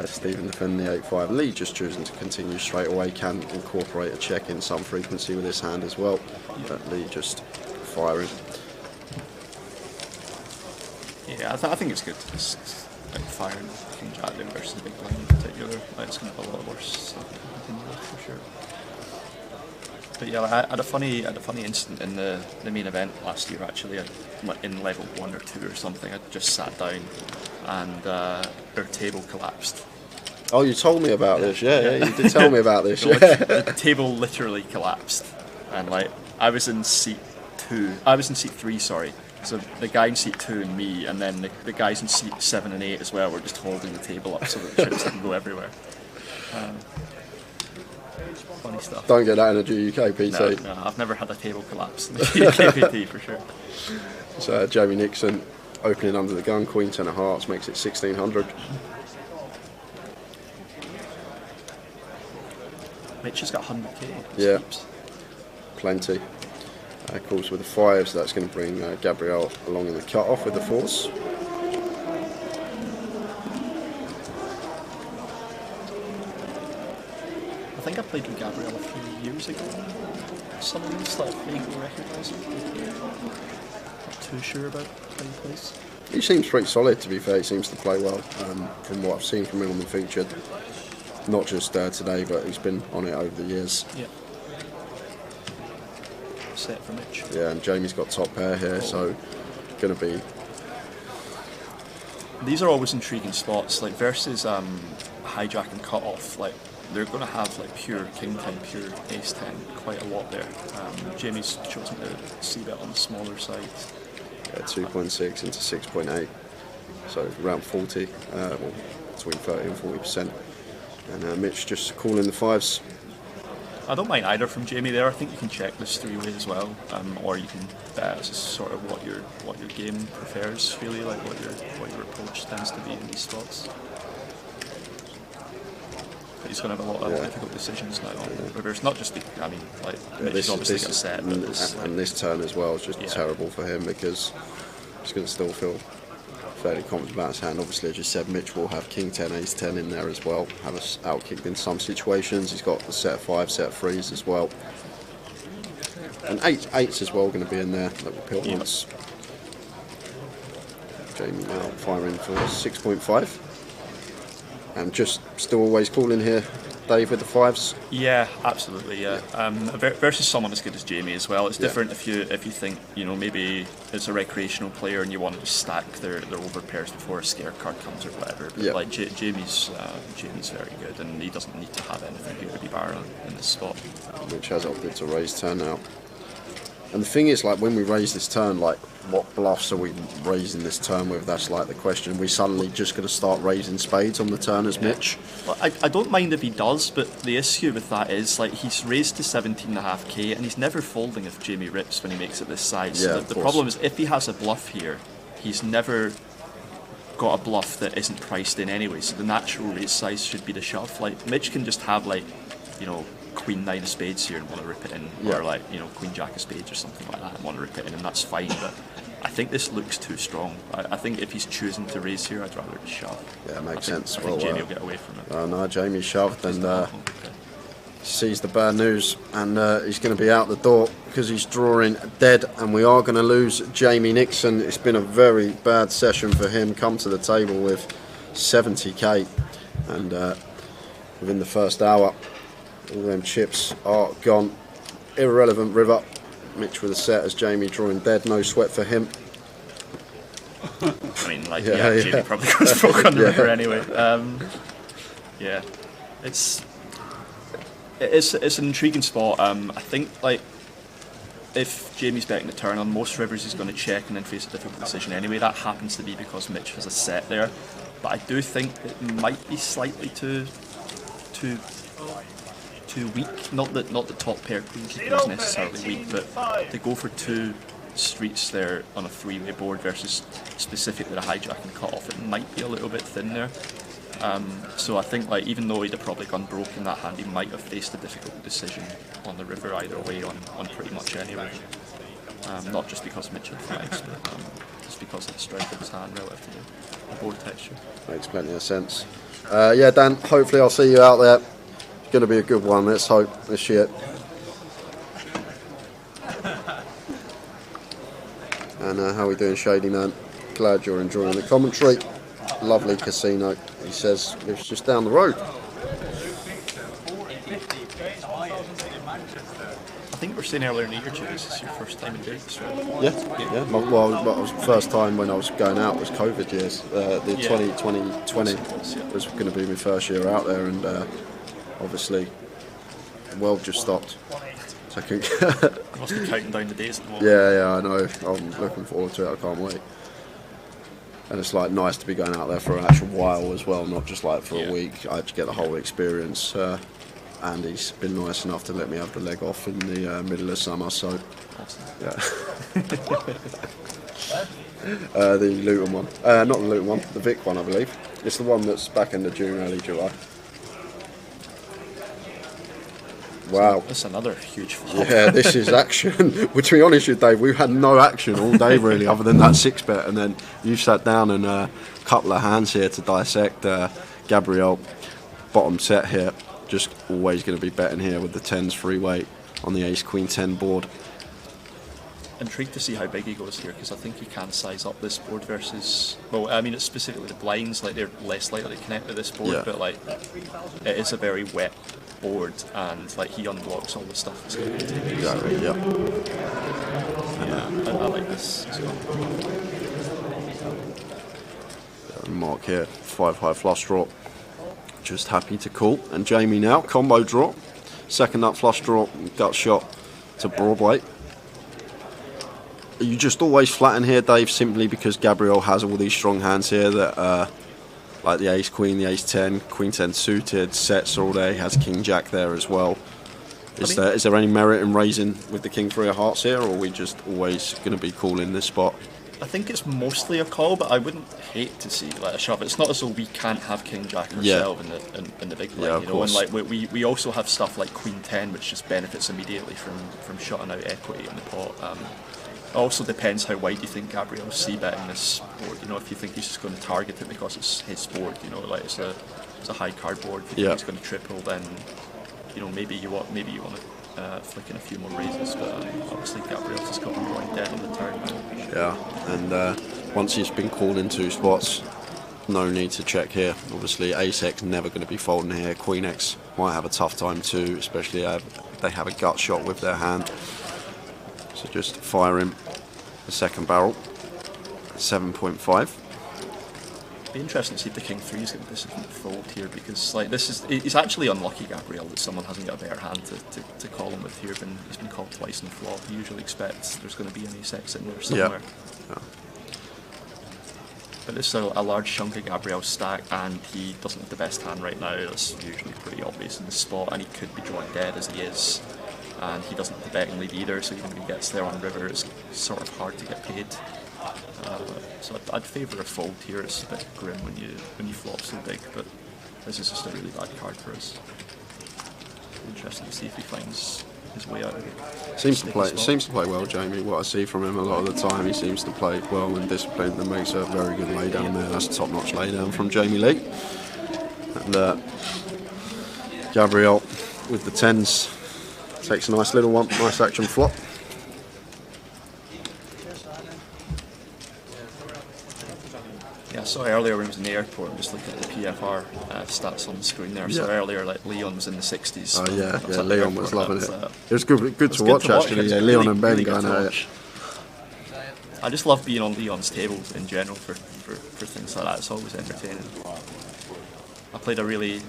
Stephen defending the 8-5. Lee just choosing to continue straight away. Can incorporate a check in some frequency with his hand as well. But Lee just firing. Yeah, I think it's good. It's like firing King Jack there versus the big blind in particular. Like, it's going to have a lot worse stuff to continue with for sure. But yeah, I had a funny incident in the main event last year actually. In level 1 or 2 or something, I just sat down and our table collapsed. Oh, you told me about this. Yeah, you did tell me about this. The table literally collapsed, and like I was in seat 3, sorry. So the guy in seat 2 and me, and then the guys in seat 7 and 8 as well were just holding the table up so that the chips didn't go everywhere. Funny stuff. Don't get that in a GUKPT. No, I've never had a table collapse in the GUKPT for sure. So Jamie Nixon opening under the gun, Queen 10 of Hearts makes it 1600. Mitch has got 100k. Yeah, plenty. Of course, with the 5s, that's going to bring Gabriel along in the cut-off with the 4s. I think I played with Gabriel a few years ago. Some of these that I vaguely recognise him. Not too sure about how he plays. He seems pretty solid, to be fair. He seems to play well from what I've seen from him on the featured. Not just today, but he's been on it over the years. Yeah. Set for Mitch. Yeah, and Jamie's got top pair here, so going to be... These are always intriguing spots, like versus hijack and cut off. Like they're going to have like pure king 10, pure ace 10, quite a lot there. Jamie's chosen to see that on the smaller side. Yeah, 2.6 into 6.8, so around 40, well, between 30 and 40%. And Mitch just calling the 5s. I don't mind either from Jamie there. I think you can check this three-way as well, or you can bet it's just sort of what your game prefers, really, like what your approach tends to be in these spots. But he's going to have a lot of difficult decisions now. But there's not just Mitch is obviously going to set, and this turn as well is just terrible for him because he's going to still feel fairly confident about his hand. Obviously, as you said, Mitch will have king 10, ace 10 in there as well. Have us outkicked in some situations. He's got the set of 5, set of 3s as well. And 8s as well going to be in there that will pill once. Jamie now firing for 6.5. And just still always calling here, Dave, with the 5s. Yeah, absolutely. Yeah, versus someone as good as Jamie as well. It's different if you think maybe it's a recreational player and you want to stack their over pairs before a scare card comes or whatever. But like Jamie's very good and he doesn't need to have anything here to be barren in this spot. Which has opted to raise turn now. And the thing is, like, when we raise this turn, like, what bluffs are we raising this turn with? That's like the question. We suddenly just going to start raising spades on the turn as Mitch? Well, I don't mind if he does, but the issue with that is, like, he's raised to 17.5k and he's never folding if Jamie rips when he makes it this size. Yeah, so the problem is, if he has a bluff here, he's never got a bluff that isn't priced in anyway. So the natural raise size should be the shove. Like, Mitch can just have, like, Queen 9 of spades here and want to rip it in, or like Queen Jack of spades or something like that and want to rip it in, and that's fine. But I think this looks too strong. I think if he's choosing to raise here, I'd rather just shove. Yeah, makes sense. I think Jamie will get away from it. No, Jamie shoved and sees the bad news, and he's going to be out the door because he's drawing dead, and we are going to lose Jamie Nixon. It's been a very bad session for him. Come to the table with 70k, and within the first hour, all them chips are gone. Irrelevant river. Mitch with a set as Jamie drawing dead. No sweat for him. I mean, like, Jamie probably goes broke on the river anyway. It's an intriguing spot. I think, like, if Jamie's betting the turn on most rivers, he's going to check and then face a difficult decision anyway. That happens to be because Mitch has a set there. But I do think it might be slightly too weak. Not that top pair queen keeping is necessarily weak, but to go for 2 streets there on a 3-way board versus specifically the hijack and cut off, it might be a little bit thin there. So I think, like, even though he'd have probably gone broke in that hand, he might have faced a difficult decision on the river either way on pretty much anyway. Not just because Mitch had flags, but just because of the strength of his hand relative to the board texture. Makes plenty of sense. Yeah, Dan, hopefully I'll see you out there. Going to be a good one, let's hope, this year. And how are we doing, Shady Man? Glad you're enjoying the commentary. Lovely casino, he says, lives just down the road. I think we were saying earlier in the year, Jim, this is your first time in Vegas, right? Yeah. Well, it was the first time when I was going out was COVID years. The 2020 was going to be my first year out there, and obviously, the world just stopped. So I couldn't. You must be counting down the days at the moment. Yeah, I know. I'm looking forward to it. I can't wait. And it's like nice to be going out there for an actual while as well, not just like for a week. I had to get the whole experience. Andy's been nice enough to let me have the leg off in the middle of summer. So, yeah. The Luton one, not the Luton one, the Vic one, I believe. It's the one that's back end of June, early July. Wow. That's another huge flop. Yeah, this is action. Well, to be honest with you, Dave, we've had no action all day really, other than that 6-bet, and then you sat down and a couple of hands here to dissect. Gabriel, bottom set here, just always going to be betting here with the 10s free weight on the ace queen 10 board. Intrigued to see how big he goes here, because I think he can size up this board versus, well, I mean, it's specifically the blinds, like they're less likely to connect with this board, Yeah. but like it is a very wet board, and like he unblocks all the stuff that's going to take. Exactly, yeah. Yeah, I like this as well. Mark here, 5 high flush draw. Just happy to call. And Jamie now, combo draw. Second up flush draw, gut shot to Broadway. Are you just always flatten here, Dave, simply because Gabriel has all these strong hands here that, like the ace queen, the ace 10, queen 10 suited, sets are all there. He has king jack there as well. Is there any merit in raising with the king 3 of hearts here, or are we just always going to be calling this spot? I think it's mostly a call, but I wouldn't hate to see like a shove. It's not as though we can't have king jack ourselves in the big blind, Yeah, you know. And like we also have stuff like queen 10, which just benefits immediately from shutting out equity in the pot. It also depends how wide you think Gabriel's c-betting this board. You know, if you think he's just going to target it because it's his board, you know, like it's a high card board. If you think he's going to triple, then you know maybe you want to flick in a few more raises. But obviously Gabriel's just got him going dead on the turn now. Yeah, and once he's been called in 2 spots, no need to check here. Obviously, ace X never going to be folding here. Queen X might have a tough time too, especially if they have a gut shot with their hand. So just fire him the second barrel, 7.5. Be interesting to see if the king 3 is going to fold here, because like he's actually unlucky, Gabriel, that someone hasn't got a better hand to call him with here. He's been called twice in the flop. He usually expects there's going to be an ace X in there somewhere. Yeah. But this is a large chunk of Gabriel's stack, and he doesn't have the best hand right now. That's usually pretty obvious in the spot, and he could be drawing dead as he is. And he doesn't have the betting lead either, so even when he gets there on river, it's sort of hard to get paid. So I'd favour a fold here. It's a bit grim when you flop so big, but this is just a really bad card for us. Interesting to see if he finds his way out of it. Seems to play well, Jamie. What I see from him a lot of the time, he seems to play well and disciplined and makes a very good laydown there. That's a top-notch laydown from Jamie Lee. And Gabriel with the 10s takes a nice little one, nice action flop. Yeah, I saw earlier when I was in the airport, I'm just looking at the PFR stats on the screen there. So earlier, like Leon was in the 60s. Oh yeah, I was at the Leon airport, was loving it. It was good to watch actually. It's Yeah, Leon really, and Ben really good going to at it. watch. I just love being on Leon's tables in general for things like that. It's always entertaining. I played a really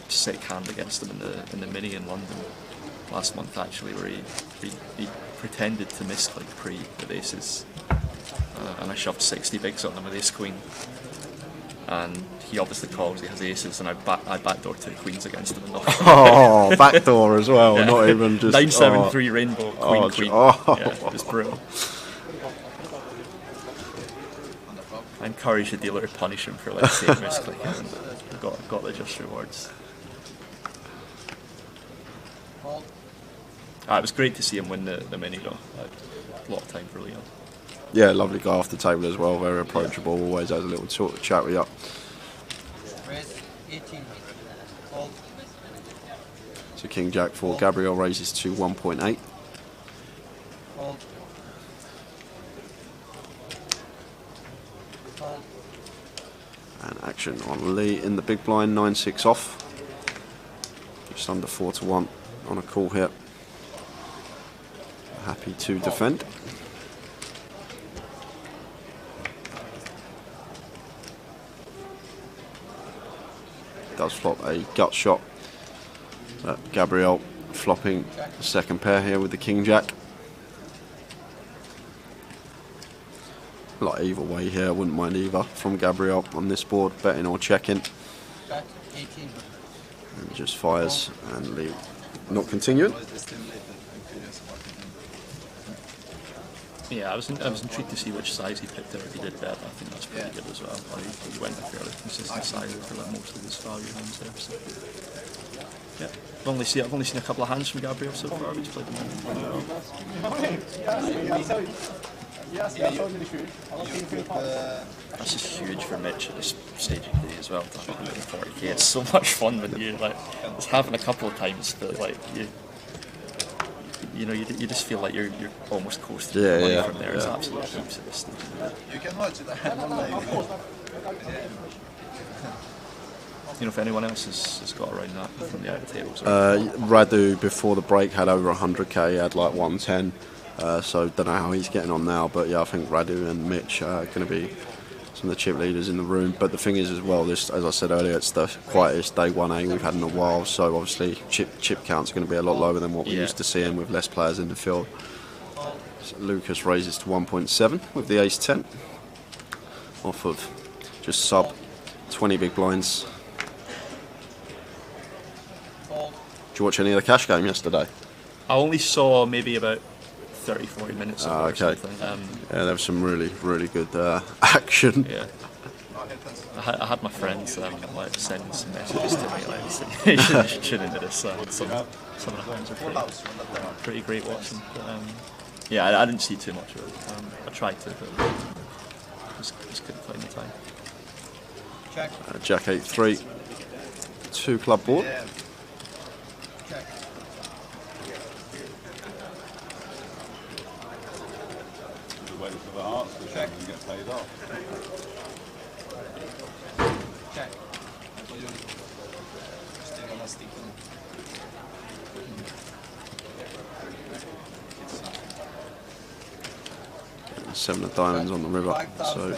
sick hand against him in the mini in London last month actually, where he pretended to miss like pre with aces, and I shoved 60 bigs on him with ace queen, and he obviously calls, he has aces, and I backdoor 2 queens against him and knocked him. Oh, backdoor as well, yeah. Not even just 9-7-3 rainbow queen. Yeah, it was brutal. I encourage the dealer to punish him for like saying misclicking, and got the just rewards. It was great to see him win the mini though. A lot of time for Leon. Yeah, lovely guy off the table as well, very approachable, always has a little chat with you. So King Jack 4, Gabriel raises to 1.8. And action on Lee in the big blind, 9-6 off. Just under 4-1 on a call here. Happy to defend. Does flop a gut shot. Gabriel flopping the second pair here with the King Jack. Like either way here, I wouldn't mind either from Gabriel on this board, betting or checking. And just fires and leave. Not continuing. Yeah, I was intrigued to see which size he picked out. He did bet. I think that's pretty good as well. He went a fairly consistent size for like most of his value hands there. So. Yeah. I've only seen a couple of hands from Gabriel so far. He's played them well. This is huge for Mitch at this stage of the day as well. 140k. It's so much fun when you like. It's happened a couple of times that like you know you just feel like you're almost coasting money from there. It's absolutely heaps at this stage. You know, if anyone else has got around that from the outer tables. Radu before the break had over 100k. He had like 110. So don't know how he's getting on now, but yeah, I think Radu and Mitch are going to be some of the chip leaders in the room. But the thing is as well, this, as I said earlier, it's the quietest day 1A we've had in a while, so obviously chip counts are going to be a lot lower than what we used to seeing with less players in the field. So Lucas raises to 1.7 with the ace 10 off of just sub 20 big blinds. Did you watch any of the cash game yesterday? I only saw maybe about 30-40 minutes of it or okay. something. Yeah, there was some really good action. Yeah. I had my friends like sending some messages to me like you should tune into this. Some of the hands are pretty great watching. But, yeah, I didn't see too much of it. I tried to, but just couldn't find the time. Jack 8-3, 2 club board. Waiting for the hearts to check and get paid off. Check. 7 of diamonds on the river, so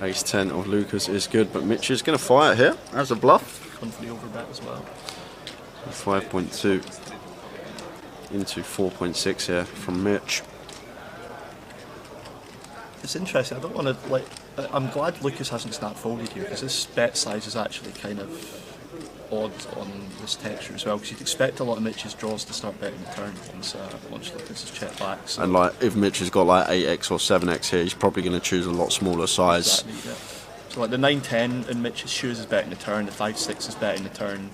ace 10 of Lucas is good, but Mitch is going to fire here as a bluff. One for the overbet as well. 5.2 into 4.6 here from Mitch. It's interesting. I don't want to like. I'm glad Lucas hasn't snap folded here because this bet size is actually kind of odd on this texture as well. Because you'd expect a lot of Mitch's draws to start betting the turn once Lucas has checked back. So. And like if Mitch has got like 8x or 7x here, he's probably going to choose a lot smaller size. Exactly, yeah. So like the 9-10 in Mitch's shoes is betting the turn. The 5-6 is betting the turn.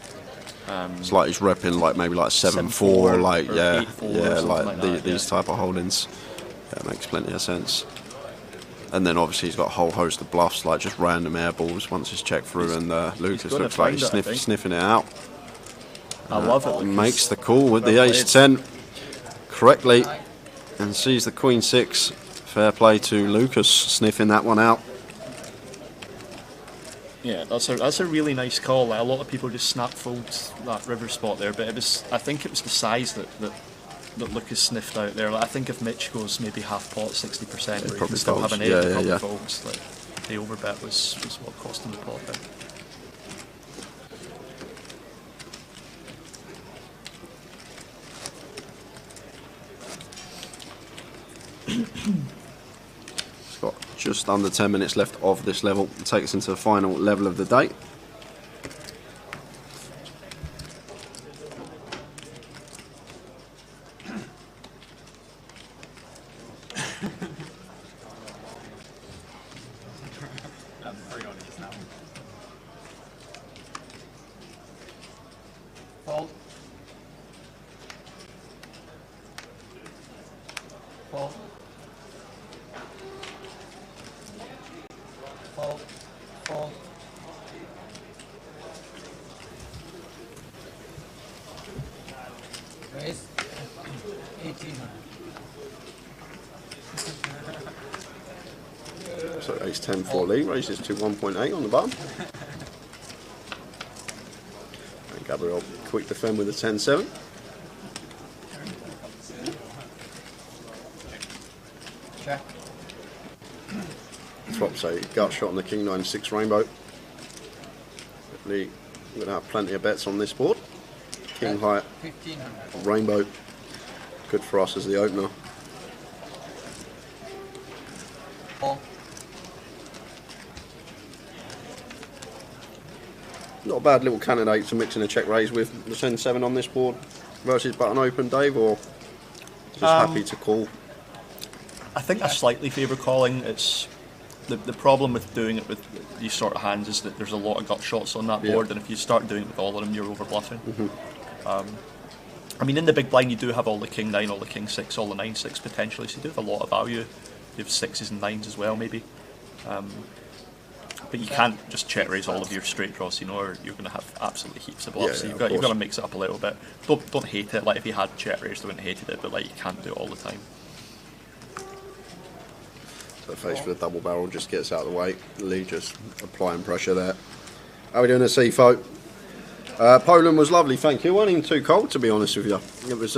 It's like he's repping like maybe like 7-4, like or yeah, 8-4 yeah, like like that, these type of holdings. That makes plenty of sense. And then obviously he's got a whole host of bluffs, like just random air balls once it's checked through, and Lucas looks like he's sniffing it out. I love it. Makes the call with the ace 10 correctly and sees the queen 6. Fair play to Lucas, sniffing that one out. Yeah, that's a really nice call. Like, a lot of people just snap fold that river spot there, but I think it was the size that Lucas sniffed out there. Like, I think if Mitch goes maybe half pot, 60%, where he can still have an 8, it probably folds. Like, the overbet was what cost him the pot there. It's got just under 10 minutes left of this level. It takes us into the final level of the day. Fold. Fold. Fold. Fold. Raise. 1800. So ace 10 for Lee, raises to 1.8 on the button. And Gabriel quick defend with a 10-7. Check. Flops a gut shot on the king 9-6 rainbow. Lee going to have plenty of bets on this board. King high 1500. rainbow, good for us as the opener. Fold. Not a bad little candidate to mix in a check raise with the 10-7 on this board versus button open, Dave, or just happy to call? I think I slightly favour calling. It's the problem with doing it with these sort of hands is that there's a lot of gut shots on that board, and if you start doing it with all of them, you're over bluffing. I mean, in the big blind, you do have all the king 9, all the king 6, all the 9-6 potentially, so you do have a lot of value. You have 6s and 9s as well, maybe. But you can't just check raise all of your straight draws, you know, or you're going to have absolutely heaps of bluffs. So you've got to mix it up a little bit. Don't hate it. Like, if you had check raised, I wouldn't have hated it, but like, you can't do it all the time. So face for the double barrel just gets out of the way. Lee just applying pressure there. How are we doing at CFO? Poland was lovely, thank you. It wasn't even too cold, to be honest with you. It was,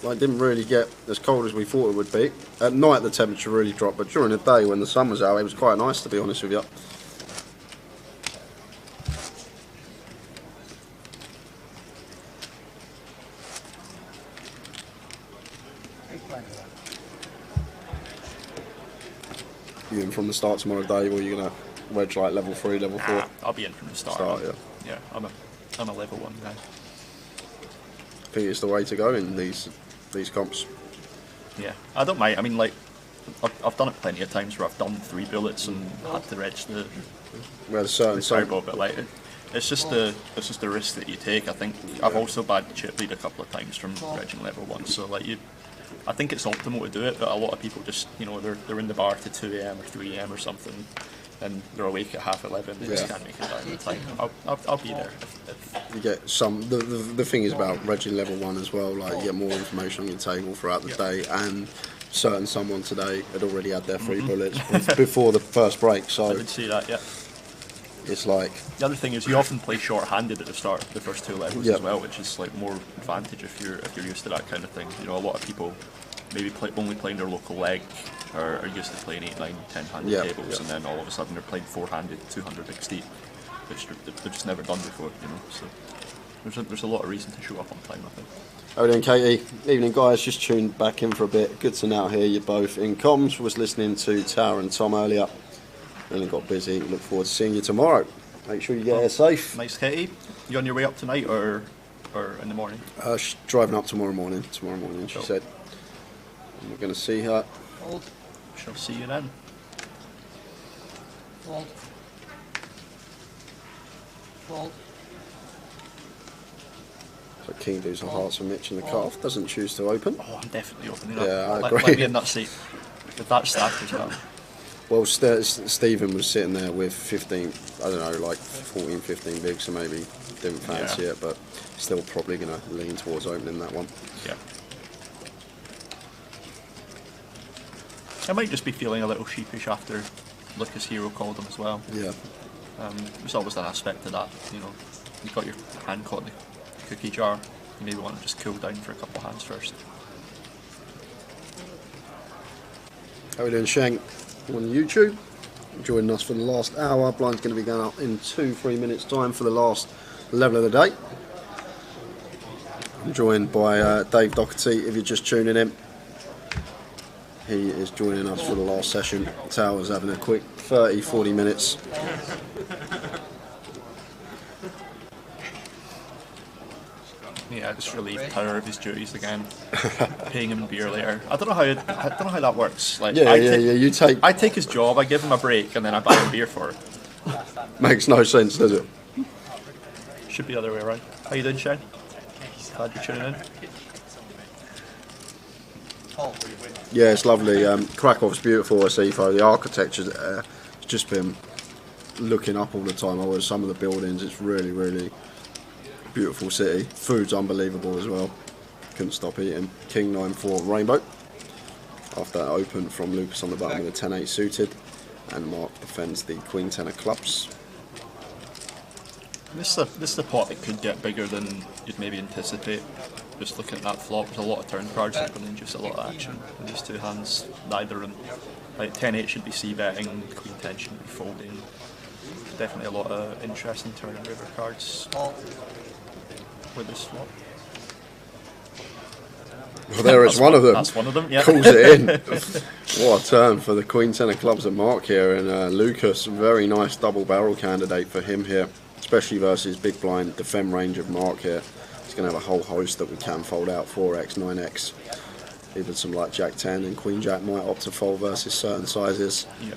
like, didn't really get as cold as we thought it would be. At night the temperature really dropped, but during the day when the sun was out, it was quite nice, to be honest with you. You in from the start tomorrow, Dave, or are you going to wedge like level 3, level 4? I'll be in from the start. Yeah, I'm a level 1 guy. I think it's the way to go in these comps. Yeah, I don't mind. I mean, like, I've done it plenty of times where I've done 3 bullets and had to reg the turbo, but like, it's just the risk that you take. I think I've also bad chip lead a couple of times from regging level 1, so like I think it's optimal to do it, but a lot of people just, you know, they're in the bar to 2 AM or 3 AM or something, and they're awake at 11:30. They just can't make it down in time. I'll be there. You get some. The thing is about regging level 1 as well. Like, you get more information on your table throughout the day, and someone today had already had their 3 bullets before the first break. So I did see that. Yeah. It's like, the other thing is you often play short-handed at the start of the first 2 levels as well, which is like more advantage if you're used to that kind of thing. You know, a lot of people maybe only playing their local leg, or are used to playing 8, 9, 10-handed tables, and then all of a sudden they're playing 4-handed 200 big steep, which they've just never done before. You know, so there's a lot of reason to show up on time, I think. How are we doing, Katie? Evening, guys. Just tuned back in for a bit. Good to now hear you both in comms. Was listening to Tower and Tom earlier. Then it got busy. Look forward to seeing you tomorrow. Make sure you get here safe. Nice, Katie. You on your way up tonight or in the morning? She's driving up tomorrow morning. She said. And we're going to see her. Shall see you then. So King does the hearts for Mitch and the cutoff. Doesn't choose to open. Oh, I'm definitely opening that. Yeah, I agree. Let me in that seat. With that stack as well. Well, Stephen was sitting there with 15, I don't know, like 14, 15 big, so maybe didn't fancy it, but still probably going to lean towards opening that one. Yeah. I might just be feeling a little sheepish after Lucas Hero called him as well. Yeah. There's always an aspect to that, you know. You've got your hand caught in the cookie jar, you maybe want to just cool down for a couple of hands first. How are we doing, Shank? On YouTube, joining us for the last hour. Blind's going to be going up in 2-3 minutes time for the last level of the day. I'm joined by Dave Doherty. If you're just tuning in, he is joining us for the last session. Tower's having a quick 30-40 minutes. Yeah, just relieve Tower of his duties again. Paying him beer later. I don't know how that works. Like, You take. I take his job, I give him a break, and then I buy him beer for it. Makes no sense, does it? Should be the other way around. How you doing, Shane? Glad you're tuning in. Yeah, it's lovely. Krakow's beautiful, I see. The architecture's there. It's just been looking up all the time over some of the buildings. It's really, really beautiful city. Food's unbelievable as well. Couldn't stop eating. King 9-4 Rainbow. After that open from Lucas on the bottom with a 10-8 suited. And Mark defends the Queen 10 of clubs. This is the pot that could get bigger than you'd maybe anticipate. Just looking at that flop, there's a lot of turn cards that are going to induce a lot of action in these 2 hands. Neither of them. Like 10-8 should be c-betting, Queen 10 should be folding. Definitely a lot of interesting turn and river cards with this flop. Well, there is one of them. That's one of them, yeah. Calls it in. What a turn for the Queen 10 of clubs at Mark here. And Lucas, very nice double barrel candidate for him here, especially versus big blind defend range of Mark here. He's going to have a whole host that we can fold out, 4x, 9x. Even some like Jack 10 and Queen Jack might opt to fold versus certain sizes. Yeah.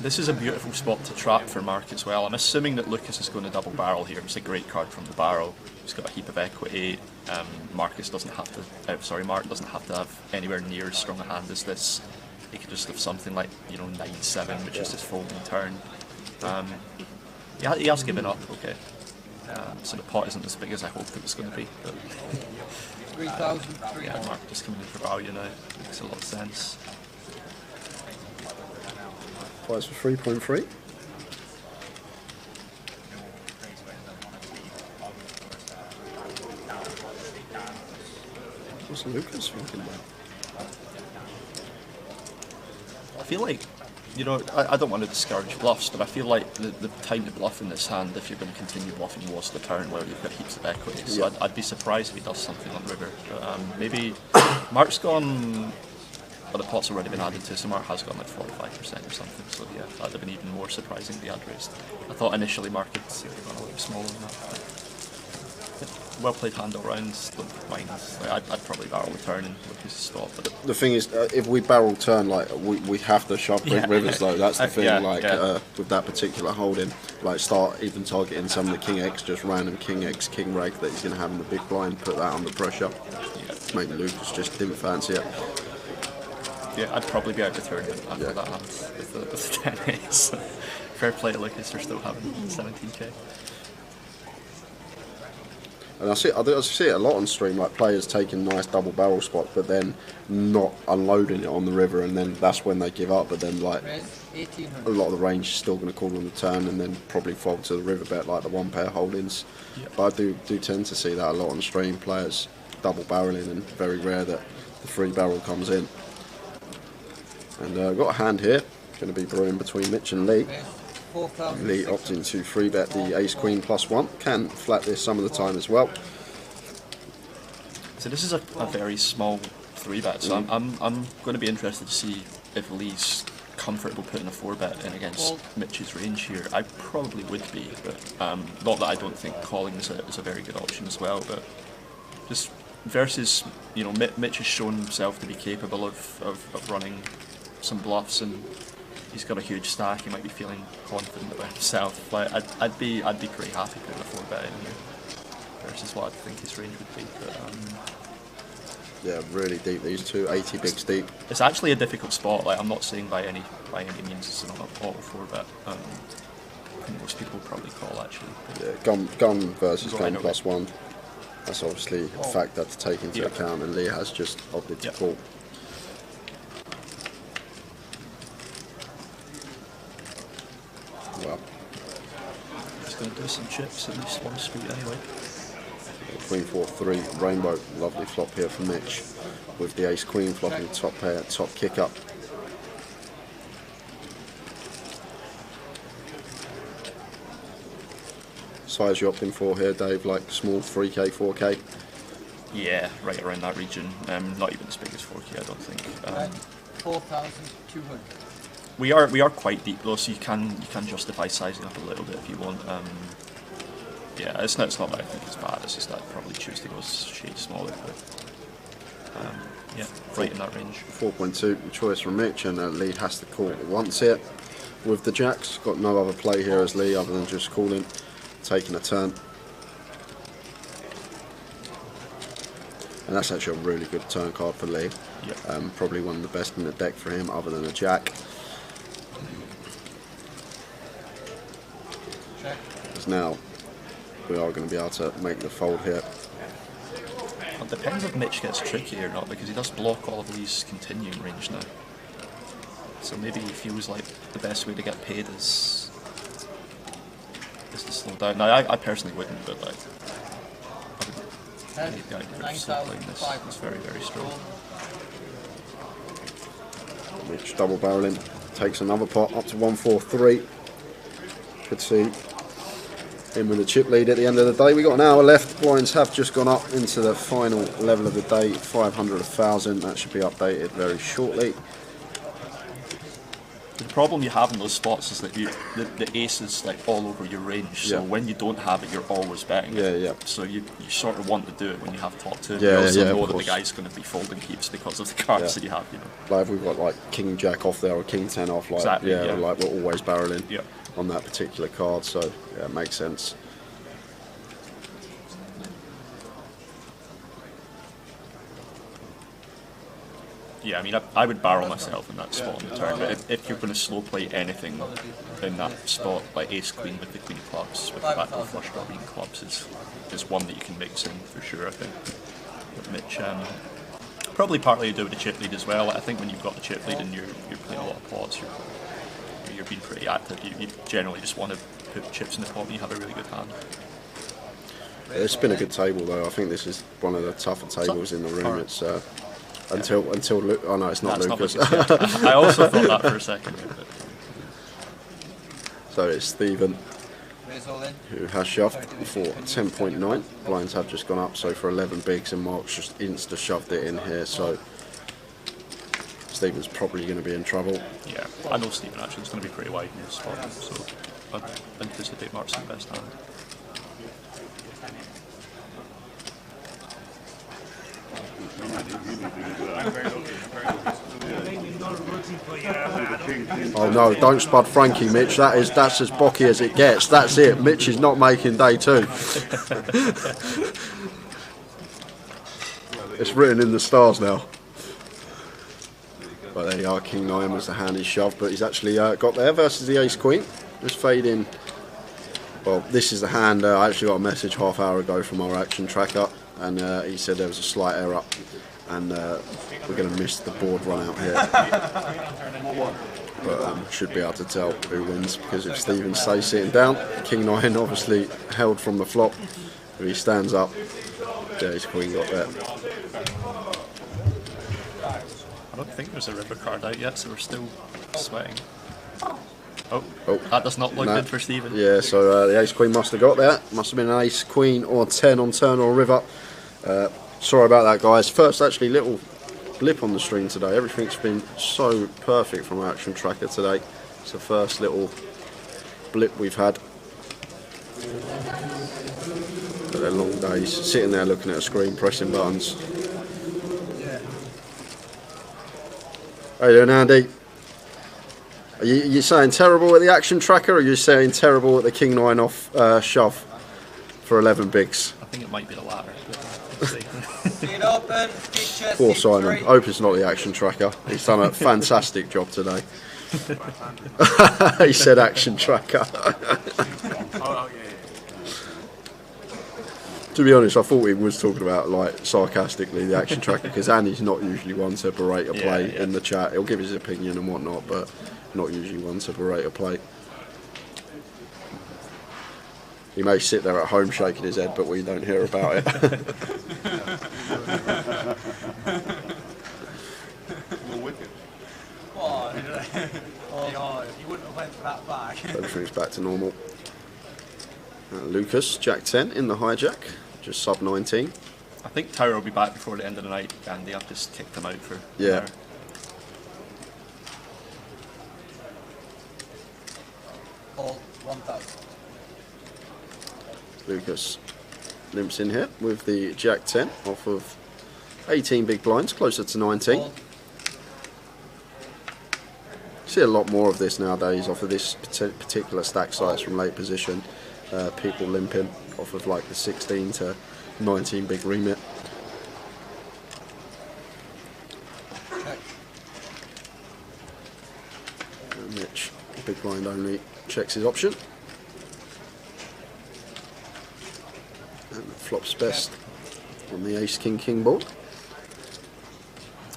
This is a beautiful spot to trap for Mark as well. I'm assuming that Lucas is going to double barrel here. It's a great card from the barrel. He's got a heap of equity. Mark doesn't have to have anywhere near as strong a hand as this. He could just have something like 9-7, which is his folding turn. He has given up. Okay, so the pot isn't as big as I hoped it was going to be. But 3,000. yeah, Mark just coming in for value now. Makes a lot of sense. Price for 3.3. What's Lucas thinking about? I feel like, I don't want to discourage bluffs, but I feel like the time to bluff in this hand, if you're going to continue bluffing, was the turn where you've got heaps of equity. So Yeah. I'd be surprised if he does something on river. But maybe Mark's gone. Well, the pot's already been added to, so Mark has gone like 45% or something. So yeah, that'd have been even more surprising if he had raised. I thought initially Mark had gone a little smaller than that. But well played hand all round. Don't mind. I'd probably barrel the turn and Lucas stop. But The thing is, if we barrel turn, like we have to shove big Yeah. rivers though. That's the thing. Yeah. With that particular holding, like start even targeting some of the king X, just random king X, king reg that he's going to have in the big blind. Put that under pressure. yeah, Maybe Lucas just didn't fancy it. yeah, I'd probably be out the turn after Yeah. that hand with the 10 so fair play to Lucas for still having 17k. And I see it a lot on stream, like players taking nice double barrel spot, but then not unloading it on the river, and then that's when they give up. But then like Red, a 1,800. lot of the range is still going to call on the turn, and then probably fold to the river bet like the one pair holdings. Yeah. But I do tend to see that a lot on stream, players double barreling, and very rare that the free barrel comes in. And I've got a hand here, going to be brewing between Mitch and Lee. Red, 4,000. Lee opting to free bet the ace queen +1. Can flat this some of the time as well. So this is a very small 3-bet, so I'm going to be interested to see if Lee's comfortable putting a 4-bet in against Mitch's range here. I probably would be, but not that I don't think calling is a very good option as well, but just versus, Mitch has shown himself to be capable of running some bluffs, and he's got a huge stack. He might be feeling confident about himself. Like I'd be pretty happy putting a 4-bet in here versus what I think his range would be. But Yeah, really deep, these two, 80 bigs deep. it's actually a difficult spot. Like I'm not saying by any means it's an auto 4-bet. I think most people would probably call actually. Yeah, gun versus Right, gun okay. +1. That's obviously a factor to take into Yeah. account, and Lee has just opted to Yeah. call. Well, He's going to do some chips at least one street anyway. Queen 4-3, rainbow, lovely flop here for Mitch, with the ace queen flopping top pair, top kick up. Size you opting for here, Dave, like small 3k, 4k? Yeah, right around that region. Not even as big as 4K, I don't think. Red, 4,200. We are quite deep though, so you can justify sizing up a little bit if you want. Yeah, it's not that I think it's bad. It's just that probably Tuesday goes shade smaller, but yeah, right in that range. 4.2 choice from Mitch, and Lee has to call once here with the jacks. Got no other play here as Lee other than just calling, taking a turn. And that's actually a really good turn card for Lee. Yeah. Probably one of the best in the deck for him other than a jack. Check. Because now we are going to be able to make the fold here. It depends if Mitch gets tricky or not, because he does block all of Lee's continuing range now. So maybe he feels like the best way to get paid is to slow down. Now, I personally wouldn't, but like, I Red, think the idea of slow playing this is 9,500. very, very strong. Mitch double barreling, takes another pot up to 143. Could see him with a chip lead at the end of the day. We got an hour left. Blinds have just gone up into the final level of the day, 500, 1,000. That should be updated very shortly. The problem you have in those spots is that the ace is like all over your range. So Yeah. when you don't have it, you're always betting. Yeah, it. yeah. So you sort of want to do it when you have top two. Yeah, you also yeah, of know that the course. guy's going to be folding heaps because of the cards Yeah. that you have. You know. Like if we've got like King Jack off there or King 10 off, like Exactly, yeah. like we're always barreling Yeah. on that particular card. So yeah, it makes sense. Yeah, I mean, I would barrel myself in that spot on the turn, but if you're going to slow play anything in that spot, like ace queen with the queen of clubs, with the backdoor flush draw queen clubs, is one that you can mix in for sure, I think. But Mitch, probably partly to do with the chip lead as well. I think when you've got the chip lead and you're playing a lot of pots, you're being pretty active. You generally just want to put chips in the pot when you have a really good hand. It's been a good table though. I think this is one of the tougher tables in the room. It's until oh no, it's not That's Lucas. Not Lucas, yeah. I also thought that for a second. But So it's Stephen Raise all in. who has shoved for 10.9. Blinds have just gone up, so for 11 bigs, and Mark's just insta shoved it in here. So Stephen's probably going to be in trouble. yeah, I know Stephen actually is going to be pretty wide in this spot, so I anticipate Mark's the best hand. Oh no, don't spud Frankie, Mitch. That's as bocky as it gets. That's it. Mitch is not making day two. It's written in the stars now. But there you are, King 9 was the hand he shoved, but he's actually got there versus the Ace Queen. Just fade in. Well, this is the hand. I actually got a message half hour ago from our action tracker, and he said there was a slight error, and we're going to miss the board run out here. But should be able to tell who wins, because if Stephen stays sitting down, King 9 obviously held from the flop. If he stands up, there's Queen got there. I don't think there's a river card out yet, so we're still sweating. Oh, Oh, that does not look no. good for Stephen. Yeah, so the Ace Queen must have got there. Must have been an Ace Queen or 10 on turn or river. Sorry about that, guys. First, actually, little blip on the stream today. Everything's been so perfect from our action tracker today. It's the first little blip we've had. But they're long days, sitting there looking at a screen, pressing buttons. How you doing, Andy? Are you saying terrible at the action tracker, or are you saying terrible at the King 9 off shove for 11 bigs? I think it might be the latter. But we'll see. Feet open. Feet Poor Simon. Hope it's not the action tracker. He's done a fantastic job today. He said action tracker. To be honest, I thought he was talking about, like, sarcastically, the action tracker, because Andy's not usually one to berate a play in the chat. He'll give his opinion and whatnot, but not usually one to berate a play. He may sit there at home shaking his head, but we don't hear about it. Oh, you wouldn't have went for that back. Everything's back to normal. Lucas, Jack 10 in the hijack, just sub 19. I think Tower will be back before the end of the night, and they have just kicked him out for Yeah. an hour. All 1,000. Lucas limps in here with the Jack 10 off of 18 big blinds, closer to 19. All. See a lot more of this nowadays off of this particular stack size from late position. People limping off of like the 16 to 19 big remit. Check. Mitch, big blind only, checks his option. And flops best on the Ace King King board.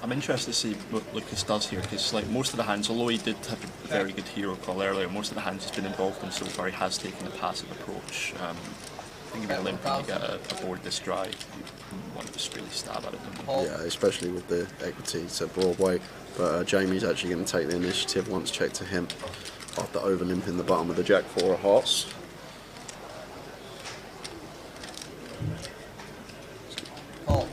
I'm interested to see what Lucas does here, because like most of the hands, although he did have a very good hero call earlier, most of the hands he's been involved in so far, he has taken a passive approach. I think if you're limping, you get a board this dry, you want to just really stab at it. Don't you? Yeah, especially with the equity to Broadway. But Jamie's actually going to take the initiative once checked to him after over limping the bottom of the Jack 4 of hearts. All.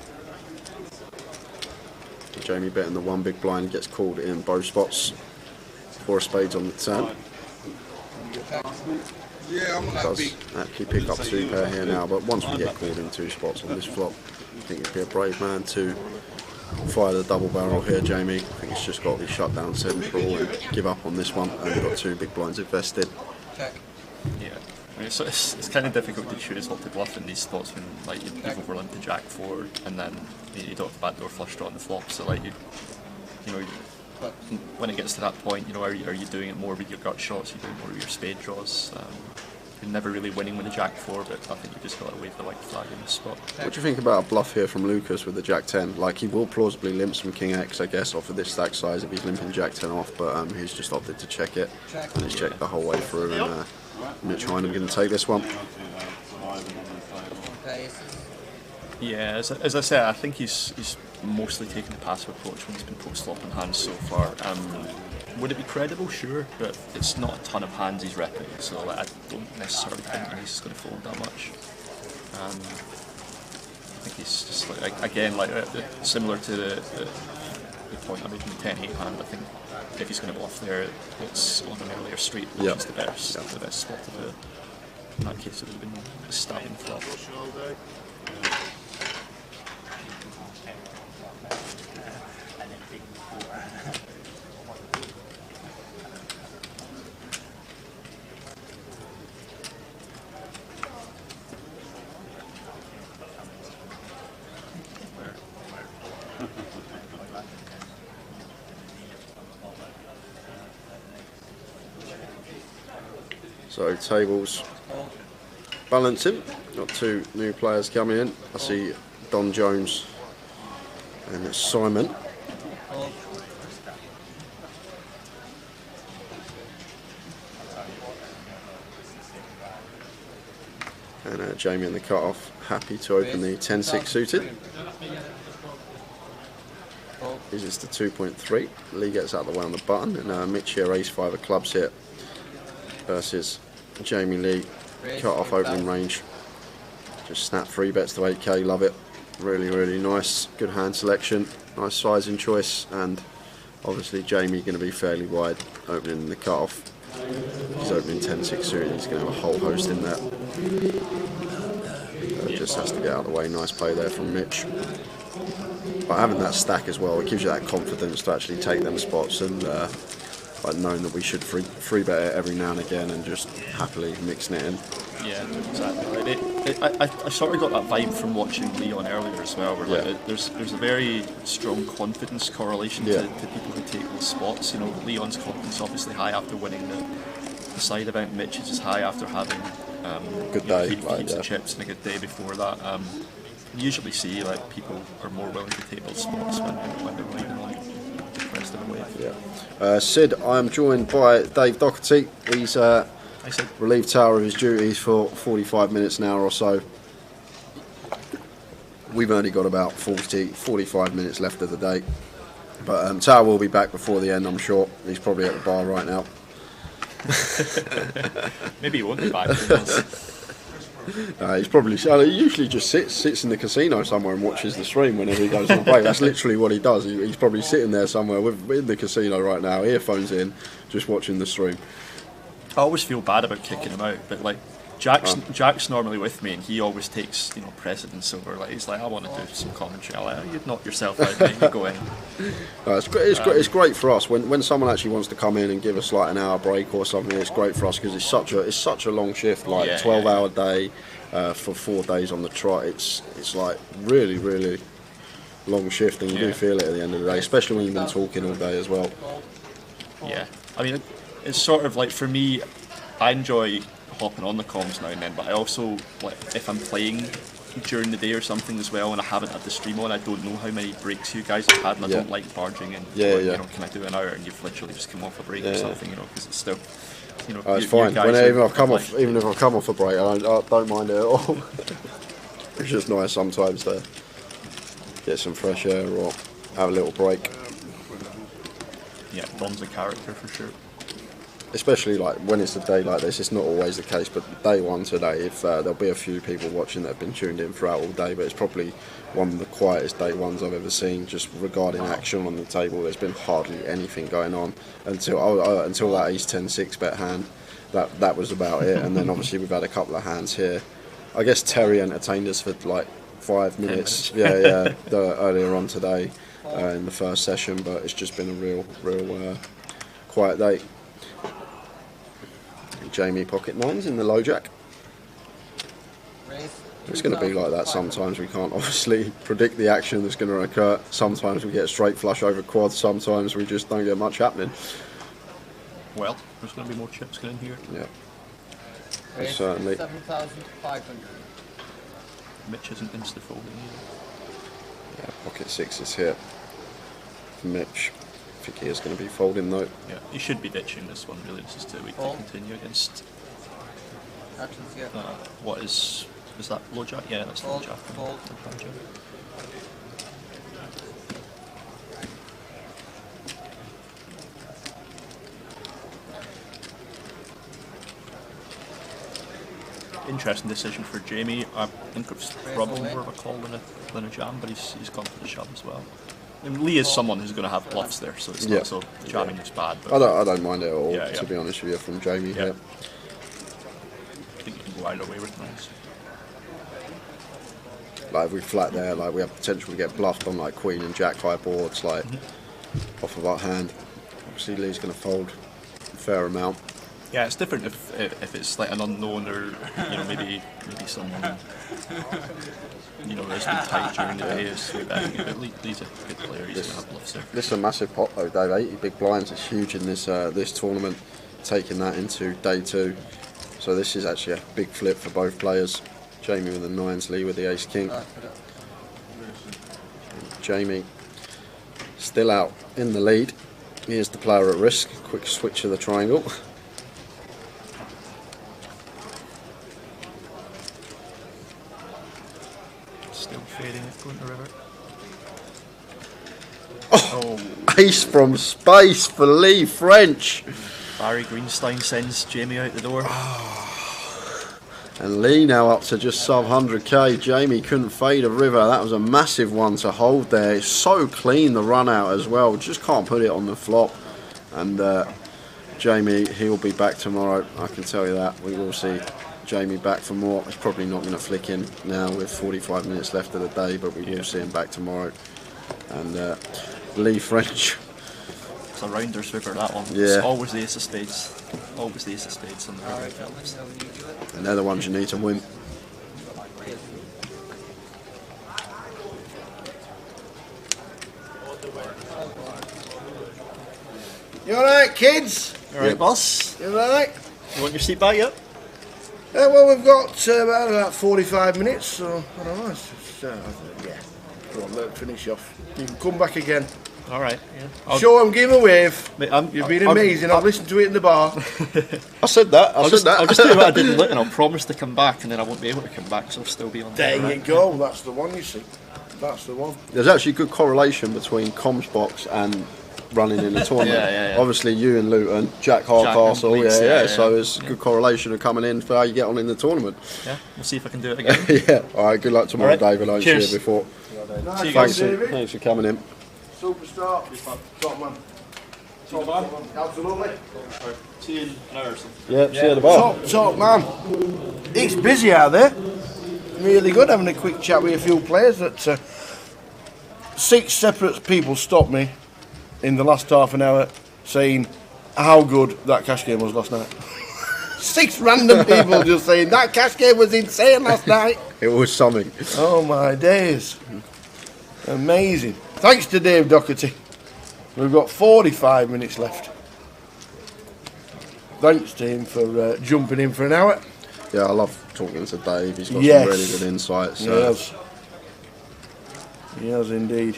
Jamie betting the one big blind, gets called in both spots. 4 of spades on the turn. Does actually pick up 2 pair here now, but once we get called in 2 spots on this flop, I think it'd be a brave man to fire the double barrel here, Jamie. I think it's just got to be shut down central and give up on this one, and we've got 2 big blinds invested. Yeah. I mean, it's kind of difficult to choose what to bluff in these spots when like you've overlimmed the jack 4 and then you don't have the backdoor flush draw on the flop. So like when it gets to that point, are you doing it more with your gut shots? Are you doing more with your spade draws? You're never really winning with the jack 4, but I think you just got to wave the white flag in this spot. What do you think about a bluff here from Lucas with the jack 10? Like, he will plausibly limp some king x, I guess, off of this stack size if he's limping jack 10 off, but he's just opted to check it, and he's checked the whole way through. And Mitch Hynam going to take this one. Yeah, as I said, I think he's mostly taken the passive approach when he's been post-flop in hands so far. Would it be credible? Sure, but it's not a ton of hands he's repping, so like, I don't necessarily think he's going to fold that much. I think he's just similar to the point I made in the 10-8 hand. I think if he's going to bluff there, it's on an earlier street, which is the best spot to do it. In that case, it would have been a stabbing flop. So tables balancing. Got 2 new players coming in. I see Don Jones and Simon. And Jamie in the cut-off, happy to open the 10-6 suited. Uses the 2.3. Lee gets out of the way on the button, and Mitch here, ace-5 of clubs here versus Jamie Lee. Cut-off opening range. Just snap 3 bets to 8k, love it. Really, really nice. Good hand selection, nice sizing choice, and obviously Jamie going to be fairly wide opening the cut-off. He's opening 10-6 suited, he's going to have a whole host in there. Just has to get out of the way. Nice play there from Mitch. But having that stack as well, it gives you that confidence to actually take them spots, and like knowing that we should free bet it every now and again and just happily mixing it in. Yeah, exactly. I sort of got that vibe from watching Leon earlier as well, where like, there's a very strong confidence correlation to people who take those spots. Leon's confidence obviously high after winning the side event. Mitch's is high after having good day, heaps of chips and a good day before that. You usually see like people are more willing to take those spots when they're riding on the crest of a wave. Yeah. Sid, I am joined by Dave Doherty. He's relieved Tower of his duties for 45 minutes now or so. We've only got about 45 minutes left of the day. But Tower will be back before the end, I'm sure. He's probably at the bar right now. Maybe he won't be back. He's probably. He usually just sits in the casino somewhere and watches the stream whenever he goes on a break. That's literally what he does. He's probably sitting there somewhere in the casino right now, earphones in, just watching the stream. I always feel bad about kicking him out, but like Jack's normally with me, and he always takes precedence over. Like he's like, I want to do some commentary. I'm like, oh, you'd knock yourself out, mate. You go in. It's great for us when someone actually wants to come in and give us like an hour break or something. It's great for us because it's such a long shift, like 12-hour day for 4 days on the trot. It's like really, really long shift, and you do feel it at the end of the day, especially when you've been talking all day as well. Yeah, I mean, it's sort of like, for me, I enjoy hopping on the comms now and then, but I also, like, if I'm playing during the day or something as well and I haven't had the stream on, I don't know how many breaks you guys have had, and I don't like barging in. Can I do an hour, and you've literally just come off a break or something, because it's still, it's fine. Even if I've come off a break, I don't mind it at all. It's just nice sometimes to get some fresh air or have a little break. Yeah, Dom's a character for sure. especially like when it's a day like this, it's not always the case. But day one today, if there'll be a few people watching that have been tuned in throughout all day, but it's probably one of the quietest day ones I've ever seen. Just regarding action on the table, there's been hardly anything going on until that Ace 10 6-bet hand. That was about it. And then obviously we've had a couple of hands here. I guess Terry entertained us for like 5 minutes. Earlier on today in the first session, but it's just been a real quiet day. Jamie pocket nines in the low jack. It's going to be like that sometimes. We can't obviously predict the action that's going to occur. Sometimes we get a straight flush over quad, sometimes we just don't get much happening. Well, there's going to be more chips going in here. Yeah, certainly. 7,500. Mitch isn't insta-folding either. Yeah, pocket sixes here for Mitch. I think he is going to be folding though. Yeah, he should be ditching this one really. This is too weak to continue against. Actions, yeah. What is that low jack? Yeah, that's low jack. Fold. Interesting decision for Jamie. I think it's probably more of a call than a jam, but he's gone for the shove as well. And Lee is someone who's going to have bluffs there, so it's not so jamming is bad. But I don't mind it at all, to be honest with you, from Jamie here. I think you can go either way with nice. Like if we flat there, like we have potential to get bluffed on like queen and jack high boards, like off of our hand. Obviously Lee's going to fold a fair amount. Yeah, it's different if it's like an unknown or maybe someone has been tight during the day. Is way better. But Lee's a good player. He's going to have bluffs there. This is a massive pot though, Dave. 80 big blinds is huge in this this tournament. Taking that into day two, so this is actually a big flip for both players. Jamie with the nines, Lee with the ace king. Jamie still out in the lead. Here's the player at risk. Quick switch of the triangle. Still fading it, going to river. Oh, ace from space for Lee French. Barry Greenstein sends Jamie out the door. And Lee now up to just sub 100k. Jamie couldn't fade a river. That was a massive one to hold there. It's so clean, the run out as well. Just can't put it on the flop. And Jamie, he'll be back tomorrow. I can tell you that. We will see Jamie back for more. It's probably not going to flick in now with 45 minutes left of the day, but we will see him back tomorrow. And Lee French. It's a rounders river, that one. Yeah. It's always the ace of spades. Always the ace of spades on the river. And they're the ones you need to win. You alright, kids? Alright, boss. You alright? You want your seat back yet? Well, we've got about 45 minutes, so I don't know. Yeah. Go on, let finish off. You can come back again. Alright, yeah. Show them, give them a wave. Mate, You've been amazing. I've listened to it in the bar. I said that. I'll just do what I did and I'll promise to come back, and then I won't be able to come back, so I'll still be on There right? you go. That's the one, you see. That's the one. There's actually good correlation between comms box and running in the tournament. Yeah. Obviously, you and Luton, Jack Hardcastle, Leeds, yeah. So there's good correlation of coming in for how you get on in the tournament. Yeah, we'll see if I can do it again. Yeah. All right. Good luck tomorrow, All right. David. I Cheers. see you before. See you guys. Thanks for coming in. Superstar. Top man. Top man. Absolutely. See you in an hour or something. Yeah. See you at the bar. Top man. It's busy out there. Really good having a quick chat with a few players. That 6 separate people stopped me in the last half an hour saying how good that cash game was last night. 6 random people just saying that cash game was insane last night. It was something. Oh my days. Amazing. Thanks to Dave Doherty. We've got 45 minutes left. Thanks to him for jumping in for an hour. Yeah, I love talking to Dave. He's got Yes. some really good insights. Yes. He has indeed.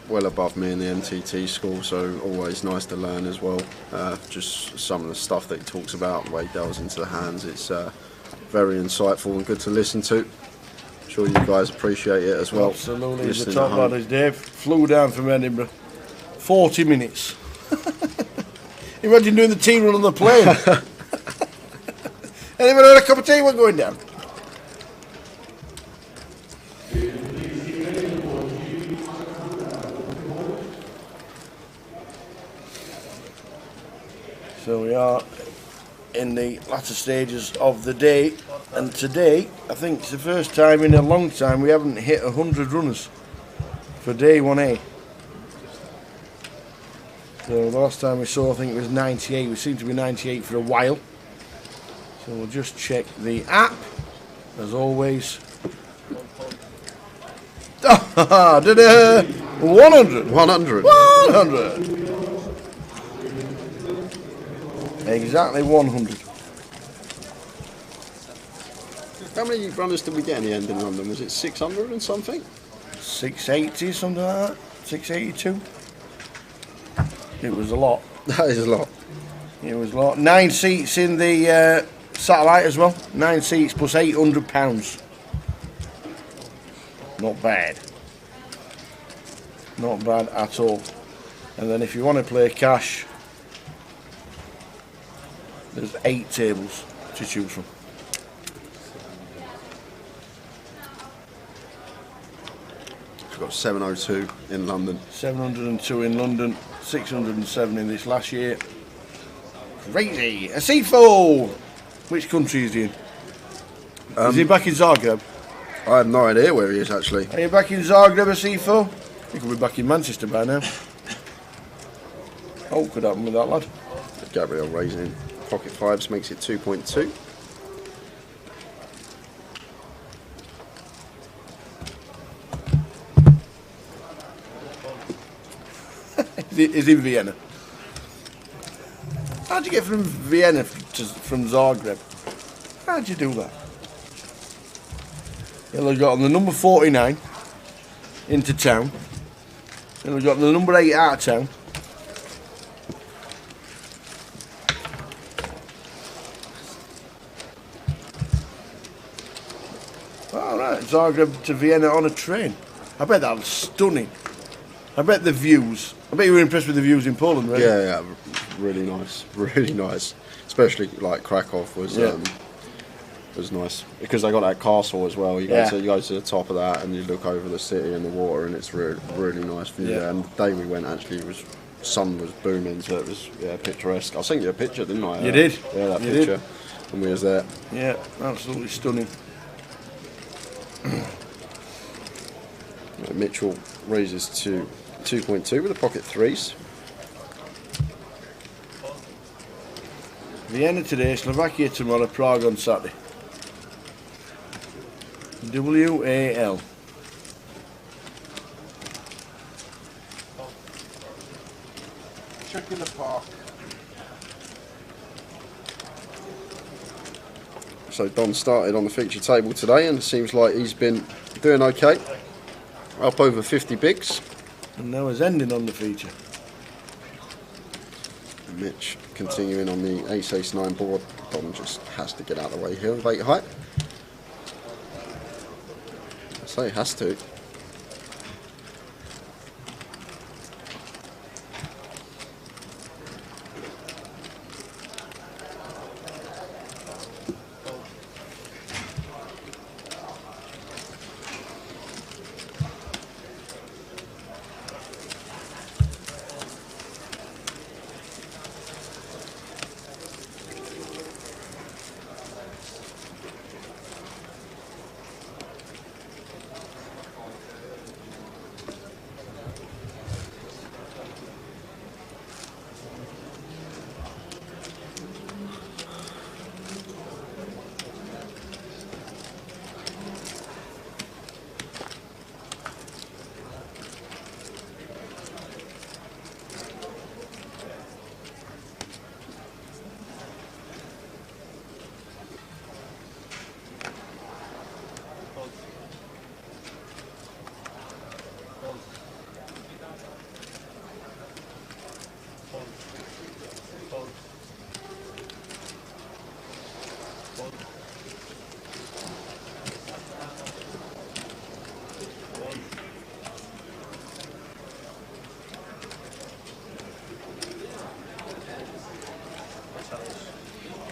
Well above me in the NTT school, so always nice to learn as well. Just some of the stuff that he talks about, the way he delves into the hands, it's very insightful and good to listen to. I'm sure you guys appreciate it as well. Absolutely. He's the Listening top at home. man is Dave. Flew down from Edinburgh. 40 minutes. Imagine doing the tea run on the plane. Anyone had a cup of tea? We're going down. So we are in the latter stages of the day, and today I think it's the first time in a long time we haven't hit 100 runners for day 1A. So the last time we saw, I think it was 98. We seem to be 98 for a while. So we'll just check the app, as always. Da-da-da! 100! 100. 100! Exactly 100. How many runners did we get in the end in London? Was it 600 and something? 680, something like that. 682. It was a lot. That is a lot. It was a lot. 9 seats in the satellite as well. 9 seats plus £800. Not bad. Not bad at all. And then if you want to play cash, there's 8 tables to choose from. We've got 702 in London. 702 in London, 607 in this last year. Crazy! A seatful! Which country is he in? Is he back in Zagreb? I have no idea where he is actually. Are you back in Zagreb, a seatful? He could be back in Manchester by now. Oh, could happen with that lad. Gabriel raising pocket fives makes it 2.2. Is in Vienna. How'd you get from Vienna from Zagreb? How'd you do that? He'll have got the number 49 into town. He'll have got the number 8 out of town. Alright, Zagreb to Vienna on a train. I bet that was stunning. I bet the views. I bet you were impressed with the views in Poland, right? Yeah, really nice, really nice. Especially like Krakow was nice because they got that castle as well. You go to the top of that and you look over the city and the water, and it's really nice view. Yeah. There. And the day we went, actually, sun was booming, so it was picturesque. I sent you a picture, didn't I? You did. Yeah, that You picture. did. And we was there. Yeah, absolutely stunning. Mitchell raises to 2.2 with the pocket threes. Vienna today, Slovakia tomorrow, Prague on Saturday. WAL. Check in the park. So Don started on the feature table today, and it seems like he's been doing okay. Up over 50 bigs. And now is ending on the feature. Mitch continuing on the ace-9 board. Don just has to get out of the way here with 8 height. I say has to.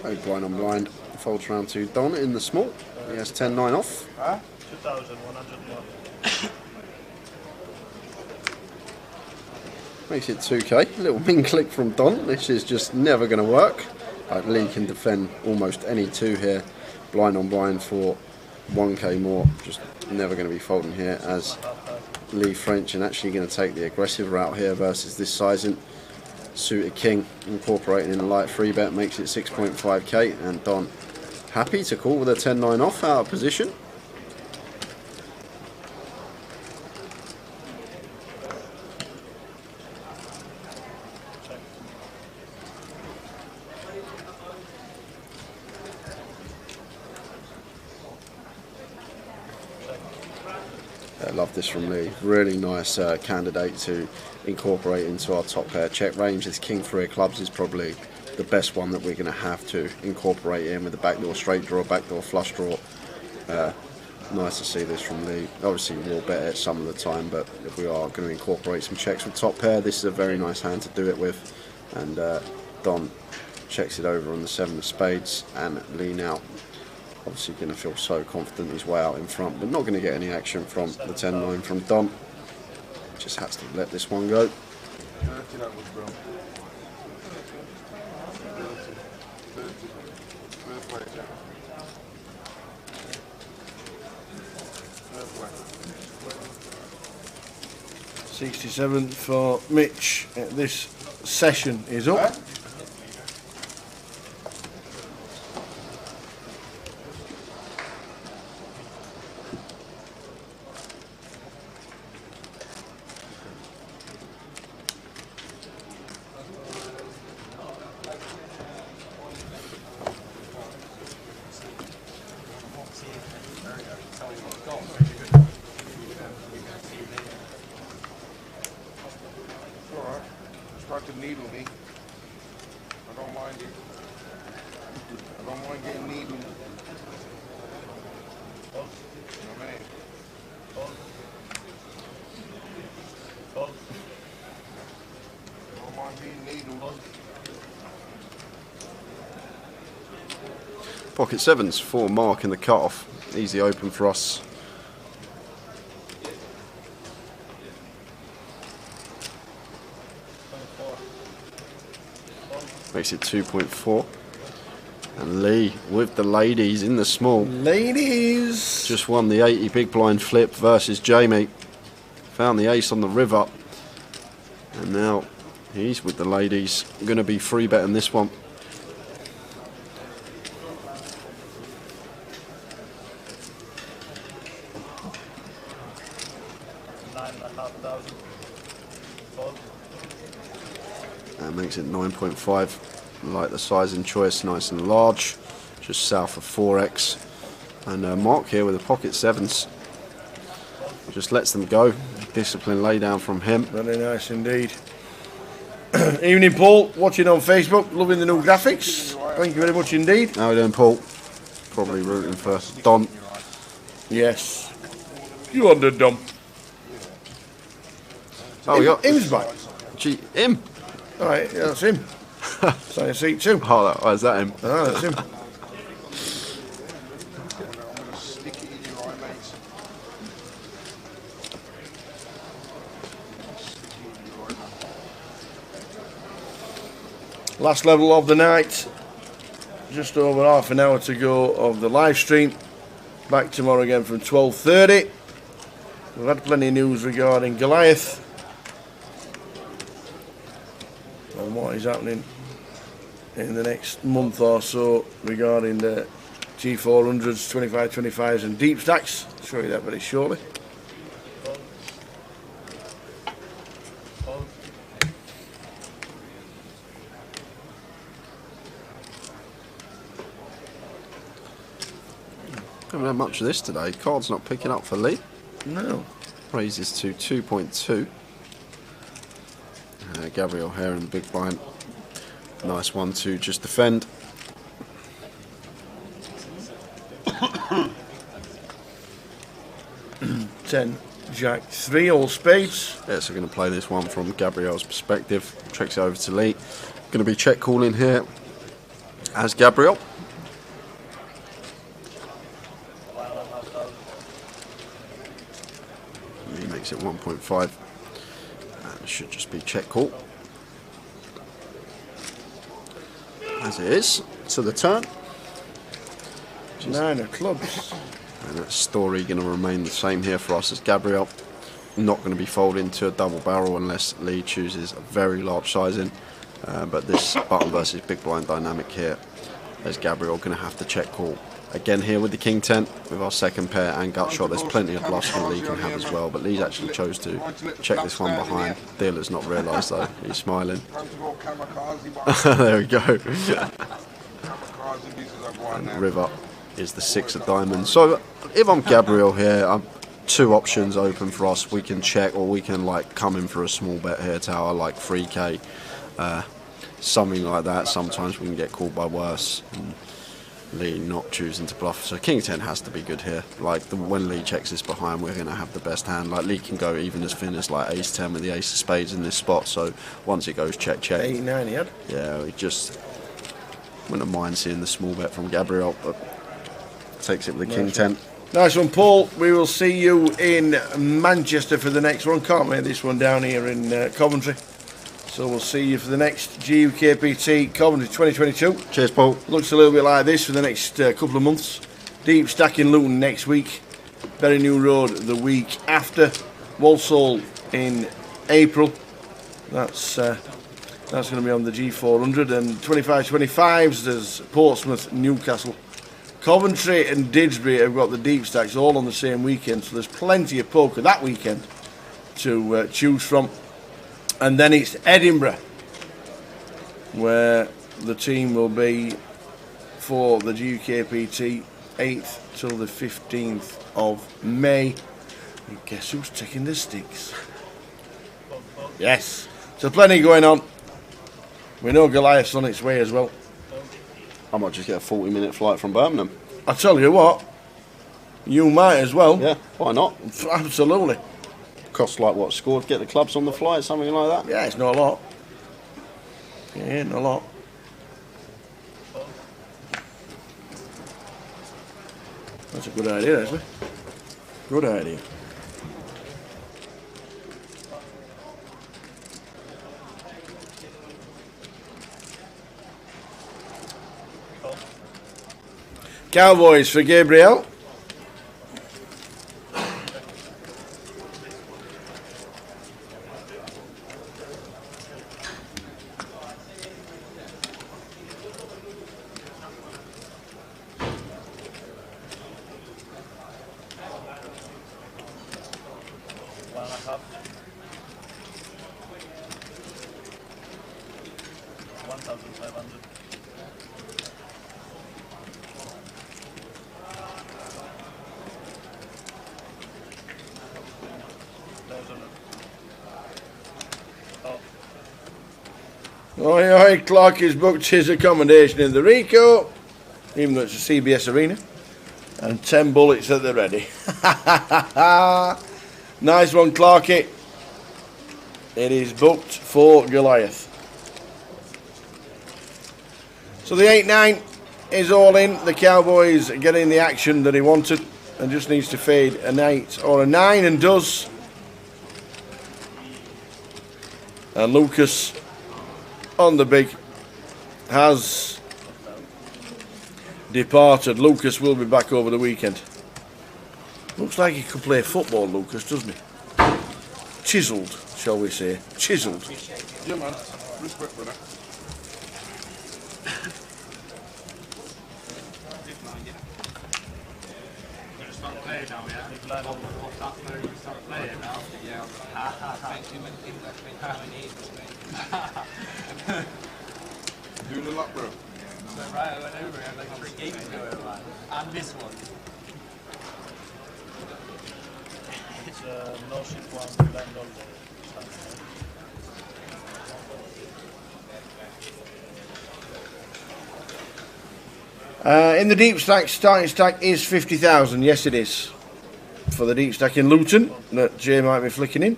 8 blind on blind. Folds round to Don in the small. He has 10-9 off. 2,101. Makes it 2k. A little min click from Don. This is just never going to work. Lee can defend almost any 2 here. Blind on blind for 1k more. Just never going to be folding here, as Lee French and actually going to take the aggressive route here versus this sizing. Suited king incorporating in a light 3-bet makes it 6.5k, and Don happy to call with a 10-9 off out of position. I love this from Lee. Really nice candidate to incorporate into our top pair check range. This King 3 of clubs is probably the best one that we're going to have to incorporate in with the backdoor straight draw, backdoor flush draw. Nice to see this from Lee. Obviously we'll bet it some of the time, but if we are going to incorporate some checks with top pair, this is a very nice hand to do it with. And Don checks it over on the 7 of spades, and Lee now obviously going to feel so confident his way out in front, but not going to get any action from the 10-9 from Don. Just has to let this one go. $67 for Mitch. This session is up. Start to needle me. I don't mind it. I don't mind getting needled. I mean, I don't mind being needled. Pocket 7s for Mark in the cut-off. Easy open for us. Makes it 2.4. And Lee with the ladies in the small. Ladies! Just won the 80 big blind flip versus Jamie. Found the ace on the river. And now he's with the ladies. Going to be free betting this one. That makes it 9.5. Like the size and choice, nice and large. Just south of 4x. And Mark here with the pocket 7s. Just lets them go. Discipline lay down from him. Very nice indeed. Evening, Paul. Watching on Facebook. Loving the new graphics. Thank you very much indeed. How are we doing, Paul? Probably rooting for Don. Yes. You on the dump. Oh, we got Him's back. Gee, him. Alright, yeah, that's him. Sign seat too. Oh, is that him? Ah, that's him. I'm gonna stick it in your eye, mate. Stick it in your eye, mate. Last level of the night. Just over half an hour to go of the live stream. Back tomorrow again from 12:30. We've had plenty of news regarding Goliath and what is happening in the next month or so regarding the G400s, 2525s and deep stacks. I'll show you that very shortly. Haven't had much of this today. Card's not picking up for Lee. No. Raises to 2.2. Gabriel here in the big blind. Nice one to just defend. Ten, Jack, 3, all spades. Yeah, so we're going to play this one from Gabriel's perspective. Checks it over to Lee. Going to be check calling here. as Gabriel. He makes it 1.5. And it should just be check call. As it is, to the turn. 9 of clubs. And that story going to remain the same here for us as Gabriel. Not going to be folded into a double barrel unless Lee chooses a very large sizing. But this button versus big blind dynamic here, as Gabriel going to have to check call. Again here with the king 10 with our second pair and gut shot. There's plenty of bluffs that Lee can have as well, but Lee's actually chose to check this one behind. Dealer's not realised though, he's smiling. There we go. And river is the 6 of diamonds. So if I'm Gabriel here, I'm 2 options open for us. We can check, or we can like come in for a small bet here, tower like 3k, something like that. Sometimes we can get called by worse. Lee not choosing to bluff, so king 10 has to be good here. Like when Lee checks this behind, we're going to have the best hand. Like Lee can go even as thin as like ace 10 with the ace of spades in this spot. So once it goes check check, 8-9 he had. yeah, we just wouldn't mind seeing the small bet from Gabriel, but takes it with the king 10. Nice one, Paul. We will see you in Manchester for the next one. Can't make this one down here in Coventry. So we'll see you for the next GUKPT Coventry 2022. Cheers, Paul. Looks a little bit like this for the next couple of months. Deep stack in Luton next week. Berry New Road the week after. Walsall in April. That's going to be on the G400. And 25-25s, there's Portsmouth, Newcastle. Coventry and Didsbury have got the deep stacks all on the same weekend. So there's plenty of poker that weekend to choose from. And then it's Edinburgh, where the team will be for the GUKPT 8th till the 15th of May. And guess who's taking the sticks? Yes. So plenty going on. We know Goliath's on its way as well. I might just get a 40-minute flight from Birmingham. I tell you what, you might as well. Yeah, why not? Absolutely. Costs like what, score to get the clubs on the flight, something like that? Yeah, it's not a lot. Yeah, not a lot. That's a good idea, actually. Good idea. Cowboys for Gabriel. Oi, Clark has booked his accommodation in the Rico, even though it's a CBS arena, and 10 bullets at the ready. Nice one, Clarky. It is booked for Goliath. So the 8-9 is all in. The Cowboys are getting the action that he wanted and just needs to fade an 8 or a 9 and does. And Lucas on the big has departed. Lucas will be back over the weekend. Looks like he could play football, Lucas, doesn't he? Chiselled, shall we say. Chiselled. Yeah, man. Respect for that. Doing a lot, bro. Right, I went over it like 3 games ago, man. And this one. It's a no shit one, blend all In the deep stack, starting stack is 50,000. Yes, it is. For the deep stack in Luton that Jay might be flicking in.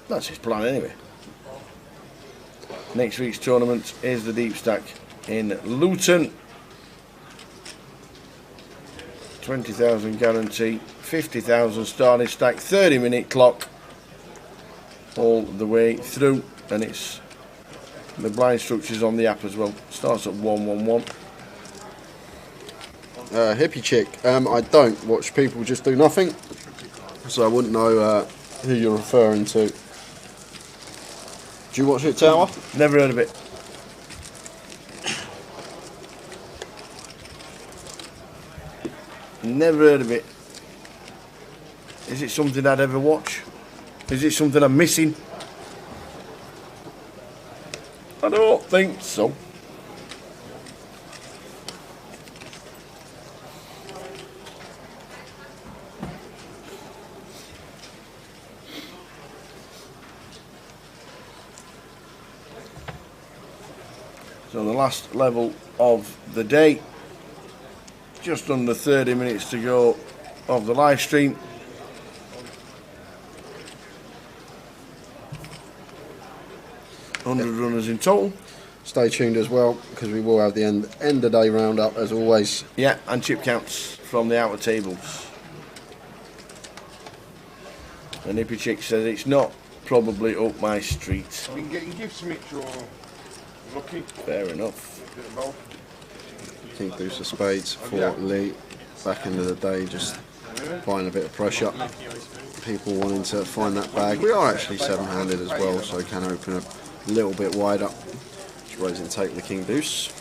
That's his plan anyway. Next week's tournament is the Deep Stack in Luton. 20,000 guarantee, 50,000 starting stack, 30-minute clock all the way through, and it's the blind structures on the app as well. Starts at 111. Hippie chick. I don't watch people just do nothing, so I wouldn't know who you're referring to. Do you watch it, Tower? Never heard of it. Never heard of it. Is it something I'd ever watch? Is it something I'm missing? I don't think so. So the last level of the day, just under 30 minutes to go of the live stream. Hundred runners in total. Stay tuned as well, because we will have the end of day roundup as always. Yeah, and chip counts from the outer tables. And Hippie Chick says it's not probably up my street. I've been getting gifts, Mitch, or lucky. Fair enough. Bit of both. King Deuce of Spades for Lee. Back into the day, just applying a bit of pressure. People wanting to find that bag. We are actually seven-handed as well, so we can open a little bit wider. Just raising take the King Deuce.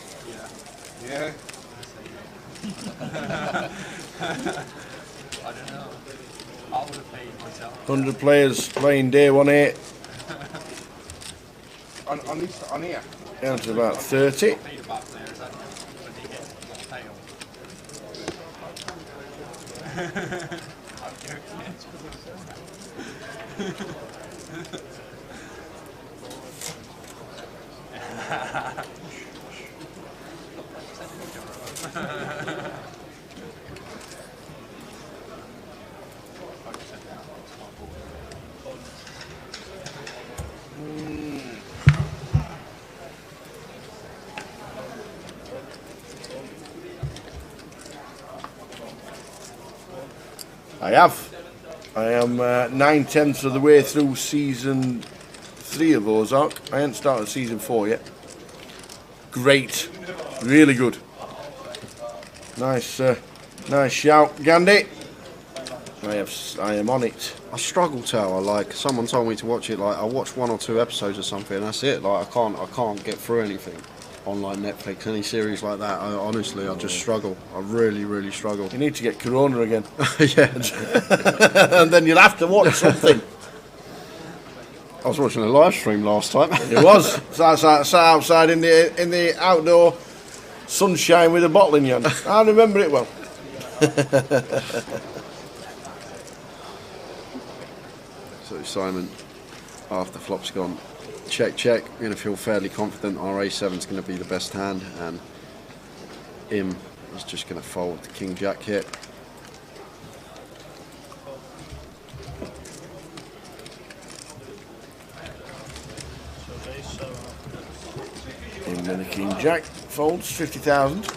Yeah. I don't know. I would have paid myself. 100 players playing day 1-8. On here. Down to about 30. Paid the back players, hadn't you? When they get what pay 'em. I'm joking. I am 9/10 of the way through season 3 of Ozark. I haven't started season 4 yet. Great, really good. Nice shout, Gandhi. I am on it. I struggle, Tower. Like, someone told me to watch it. Like, I watch 1 or 2 episodes or something, and that's it. Like, I can't get through anything on like Netflix, any series like that. Honestly, I just struggle. I really struggle. You need to get Corona again, Yeah. and then you'll have to watch something. I was watching a live stream last time. It was. Sat outside in the outdoor sunshine with a bottle in your hand. I remember it well. So Simon, after flop's gone, check. We're going to feel fairly confident our A7 is going to be the best hand, and Im is just going to fold the King Jack here. Im with the King Jack folds 50,000.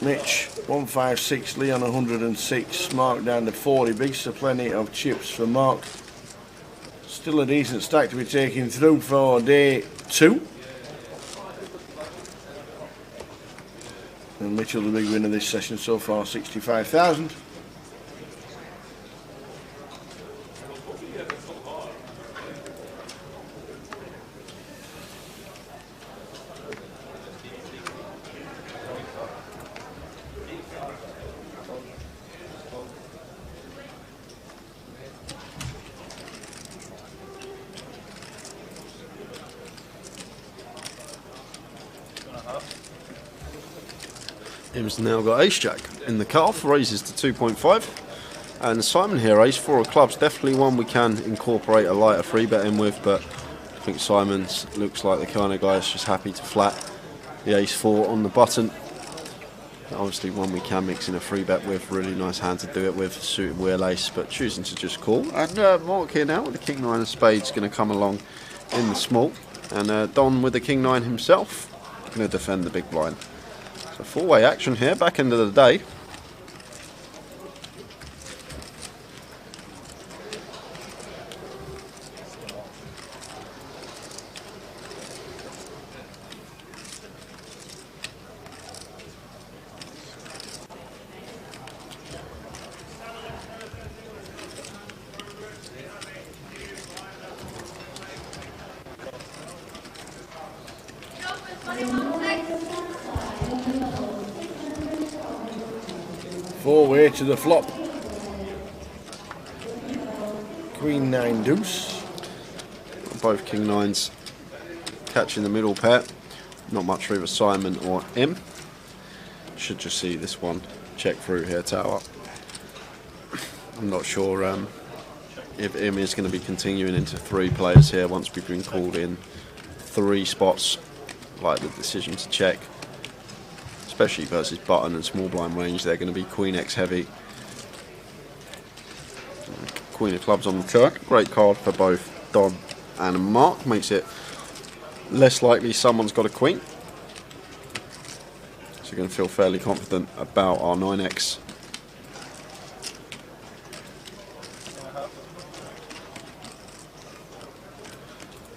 Mitch 156, Leon 106, Mark down to 40 big, so plenty of chips for Mark. Still a decent stack to be taken through for day 2. And Mitchell the big winner this session so far, 65,000. Im's now got ace jack in the cutoff, raises to 2.5, and Simon here, ace 4 of clubs, definitely one we can incorporate a lighter free bet in with, but I think Simon's looks like the kind of guy that's just happy to flat the ace 4 on the button. Obviously one we can mix in a free bet with, really nice hand to do it with, suited wheel ace, but choosing to just call. And Mark here now with the King 9 of spades going to come along in the small, and Don with the King 9 himself going to defend the big blind. So four-way action here, back end of the day. Four-way to the flop. Queen 9 deuce. Both King 9s catching the middle pair. Not much for either Simon or M. Should just see this one check through here, tower. I'm not sure if M is going to be continuing into three players here once we've been called in three spots, like the decision to check. Especially versus button and small blind range, they're going to be Queen X heavy. Queen of clubs on the turn. Great card for both Don and Mark. Makes it less likely someone's got a queen. So you're going to feel fairly confident about our 9X.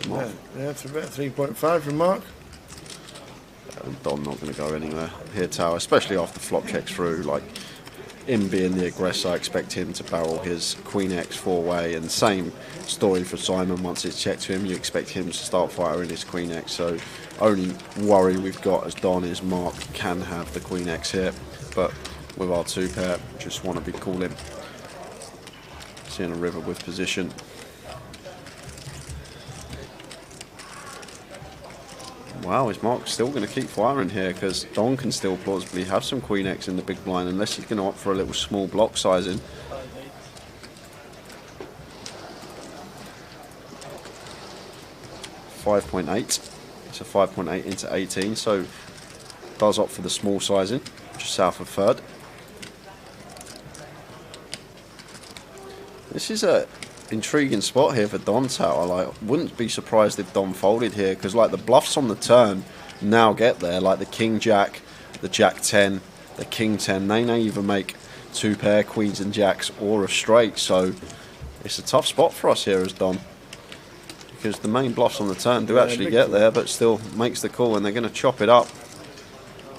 Yeah, that's about 3.5 from Mark. Don not going to go anywhere here, tower, especially after flop checks through. Like him being the aggressor, I expect him to barrel his Queen X four-way, and same story for Simon. Once it's checked to him, you expect him to start firing his Queen X. So only worry we've got as Don is Mark can have the Queen X here, but with our two pair, just want to be calling. Seeing a river with position. Wow, is Mark still going to keep firing here? Because Don can still plausibly have some Queen X in the big blind, unless he's going to opt for a little small block sizing. .8, so 5.8 into 18, so does opt for the small sizing, just south of third. This is a intriguing spot here for Don tower. Like, wouldn't be surprised if Don folded here, because like the bluffs on the turn now get there, like the King Jack, the Jack 10, the King 10. They may either make two pair Queens and Jacks or a straight. So it's a tough spot for us here as Don, because the main bluffs on the turn do actually get there, but still makes the call, and they're going to chop it up.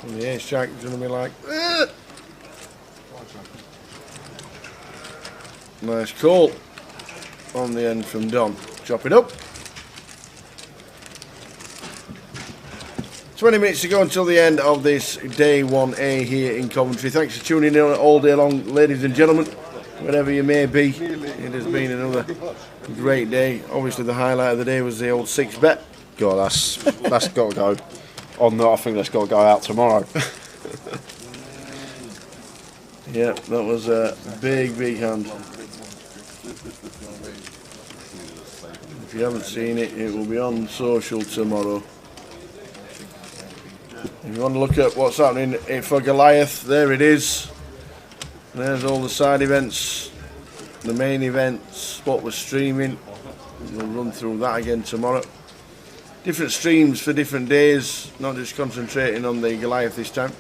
And the Ace Jack is going to be like, ugh. Nice call on the end from Don. Chop it up. 20 minutes to go until the end of this day 1A here in Coventry. Thanks for tuning in all day long, ladies and gentlemen, wherever you may be. It has been another great day. Obviously the highlight of the day was the old 6-bet. God, that's got to go. On that, I think that's got to go out tomorrow. Yeah, that was a big hand. If you haven't seen it, it will be on social tomorrow. If you want to look at what's happening for Goliath, there it is. There's all the side events, the main events, what we're streaming. We'll run through that again tomorrow. Different streams for different days, not just concentrating on the Goliath this time.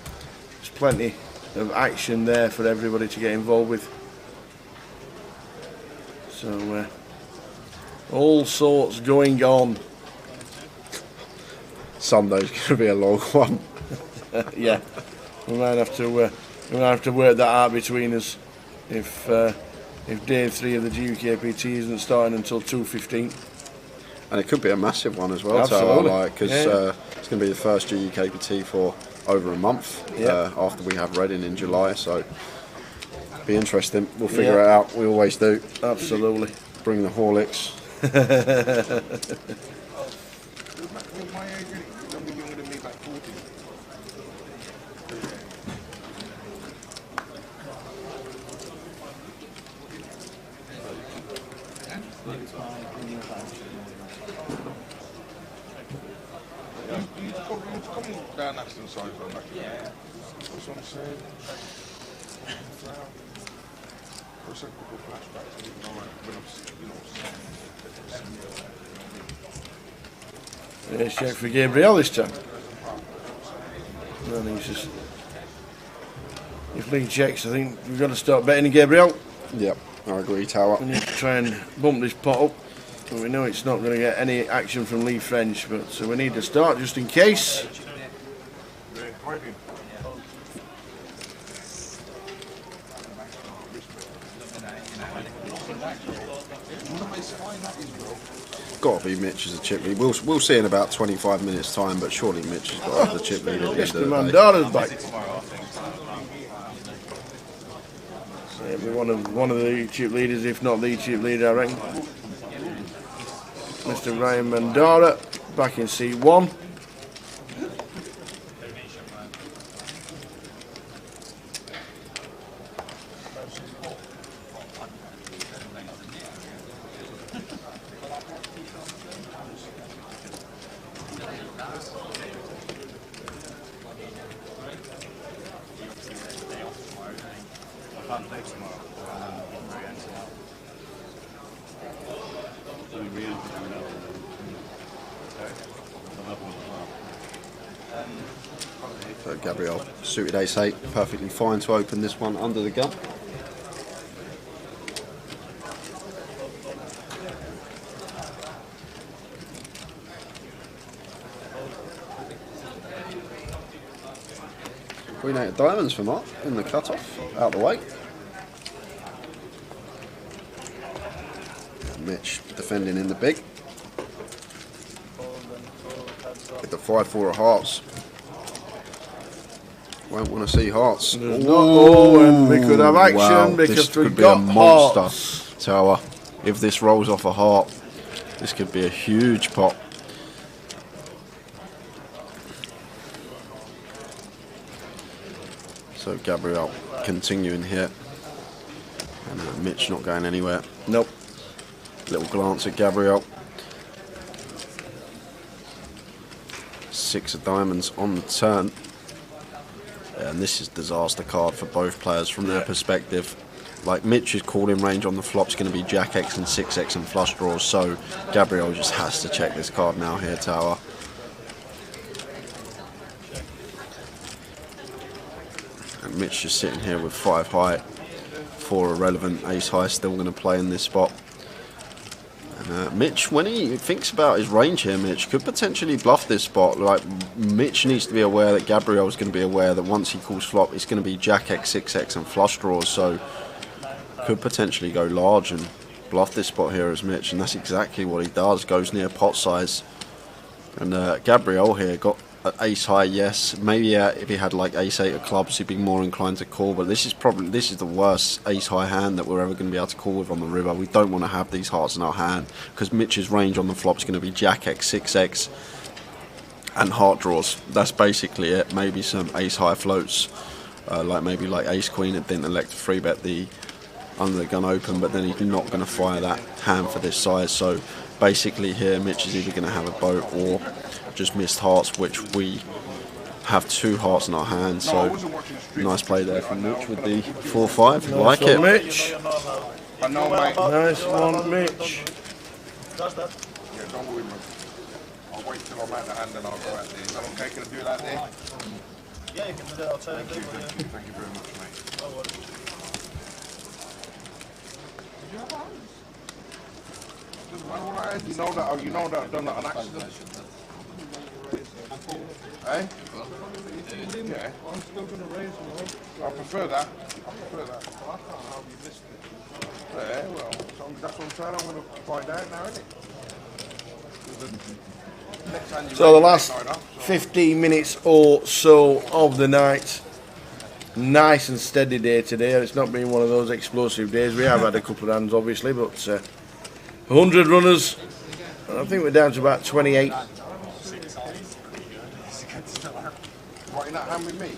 There's plenty of action there for everybody to get involved with. So, all sorts going on. Sunday's going to be a long one. Yeah, we might have to work that out between us if day 3 of the GUKPT isn't starting until 2:15. And it could be a massive one as well. Absolutely. Because it's going to be the first GUKPT for over a month after we have Reading in July. So be interesting. We'll figure it out. We always do. Absolutely. Bring the Horlicks. My age, don't be younger than me, about 40. You come down Aston side on that. Yeah. That's what I'm saying. For a second, couple flashbacks. I didn't know when I'm, Let's check for Gabriel this time. I think it's just. If Lee checks, I think we've got to start betting in Gabriel. Yep, I agree, Tower. We need to try and bump this pot up. And we know it's not going to get any action from Lee French, but so we need to start just in case. Got to be Mitch as a chip lead. We'll see in about 25 minutes' time, but surely Mitch has got to have the chip lead at the end Mr. of the day. Mandara's back. So it'll be one of the chip leaders, if not the chip leader, I reckon. Mr. Ryan Mandara back in C1. So Gabriel suited ace-8, perfectly fine to open this one under the gun. Queen 8 of diamonds for Mark in the cut-off, out the way. Mitch defending in the big. With the 5-4 of hearts. Won't want to see hearts. And we could have action wow, because this we could be got a monster hearts. Tower. If this rolls off a heart, this could be a huge pot. So Gabriel continuing here. And Mitch not going anywhere. Nope. Little glance at Gabriel. 6 of diamonds on the turn. And this is disaster card for both players from their perspective. Like Mitch's calling range on the flop is going to be Jack X and 6X and flush draws, so Gabriel just has to check this card now here, Tower. And Mitch just sitting here with 5 high, 4 irrelevant, ace high still going to play in this spot. Mitch, when he thinks about his range here, Mitch could potentially bluff this spot. Like, Mitch needs to be aware that Gabriel's going to be aware that once he calls flop, it's going to be Jack X, 6X and flush draws, so could potentially go large and bluff this spot here as Mitch, and that's exactly what he does, goes near pot size. And Gabriel here got an ace high, yes. Maybe if he had like ace 8 of clubs, he'd be more inclined to call, but this is the worst ace high hand that we're ever going to be able to call with on the river. We don't want to have these hearts in our hand because Mitch's range on the flop is going to be Jack X, 6X and heart draws. That's basically it. Maybe some ace high floats, maybe like ace queen, and didn't elect to free bet the under the gun open, but then he's not going to fire that hand for this size. So basically here Mitch is either going to have a boat or just missed hearts, which we have 2 hearts in our hand. So nice play there from Mitch with the 4-5. Like it. Mitch. I know, mate. Nice one, Mitch. Yeah, don't worry, man. I'll wait till I'm out the hand and I'll go out there. Is that okay? Can I do that there? Yeah, you can do it. I'll tell you. Thank you very much, mate. You know that I've done that on accident. Eh? Yeah. I'm still going to raise them. I prefer that. Yeah, well, that's what I'm saying. I'm going to find out now, isn't it? So the last 15 minutes or so of the night. Nice and steady day today. It's not been one of those explosive days. We have had a couple of hands, obviously, but 100 runners. I think we're down to about 28. What, in that hand with me?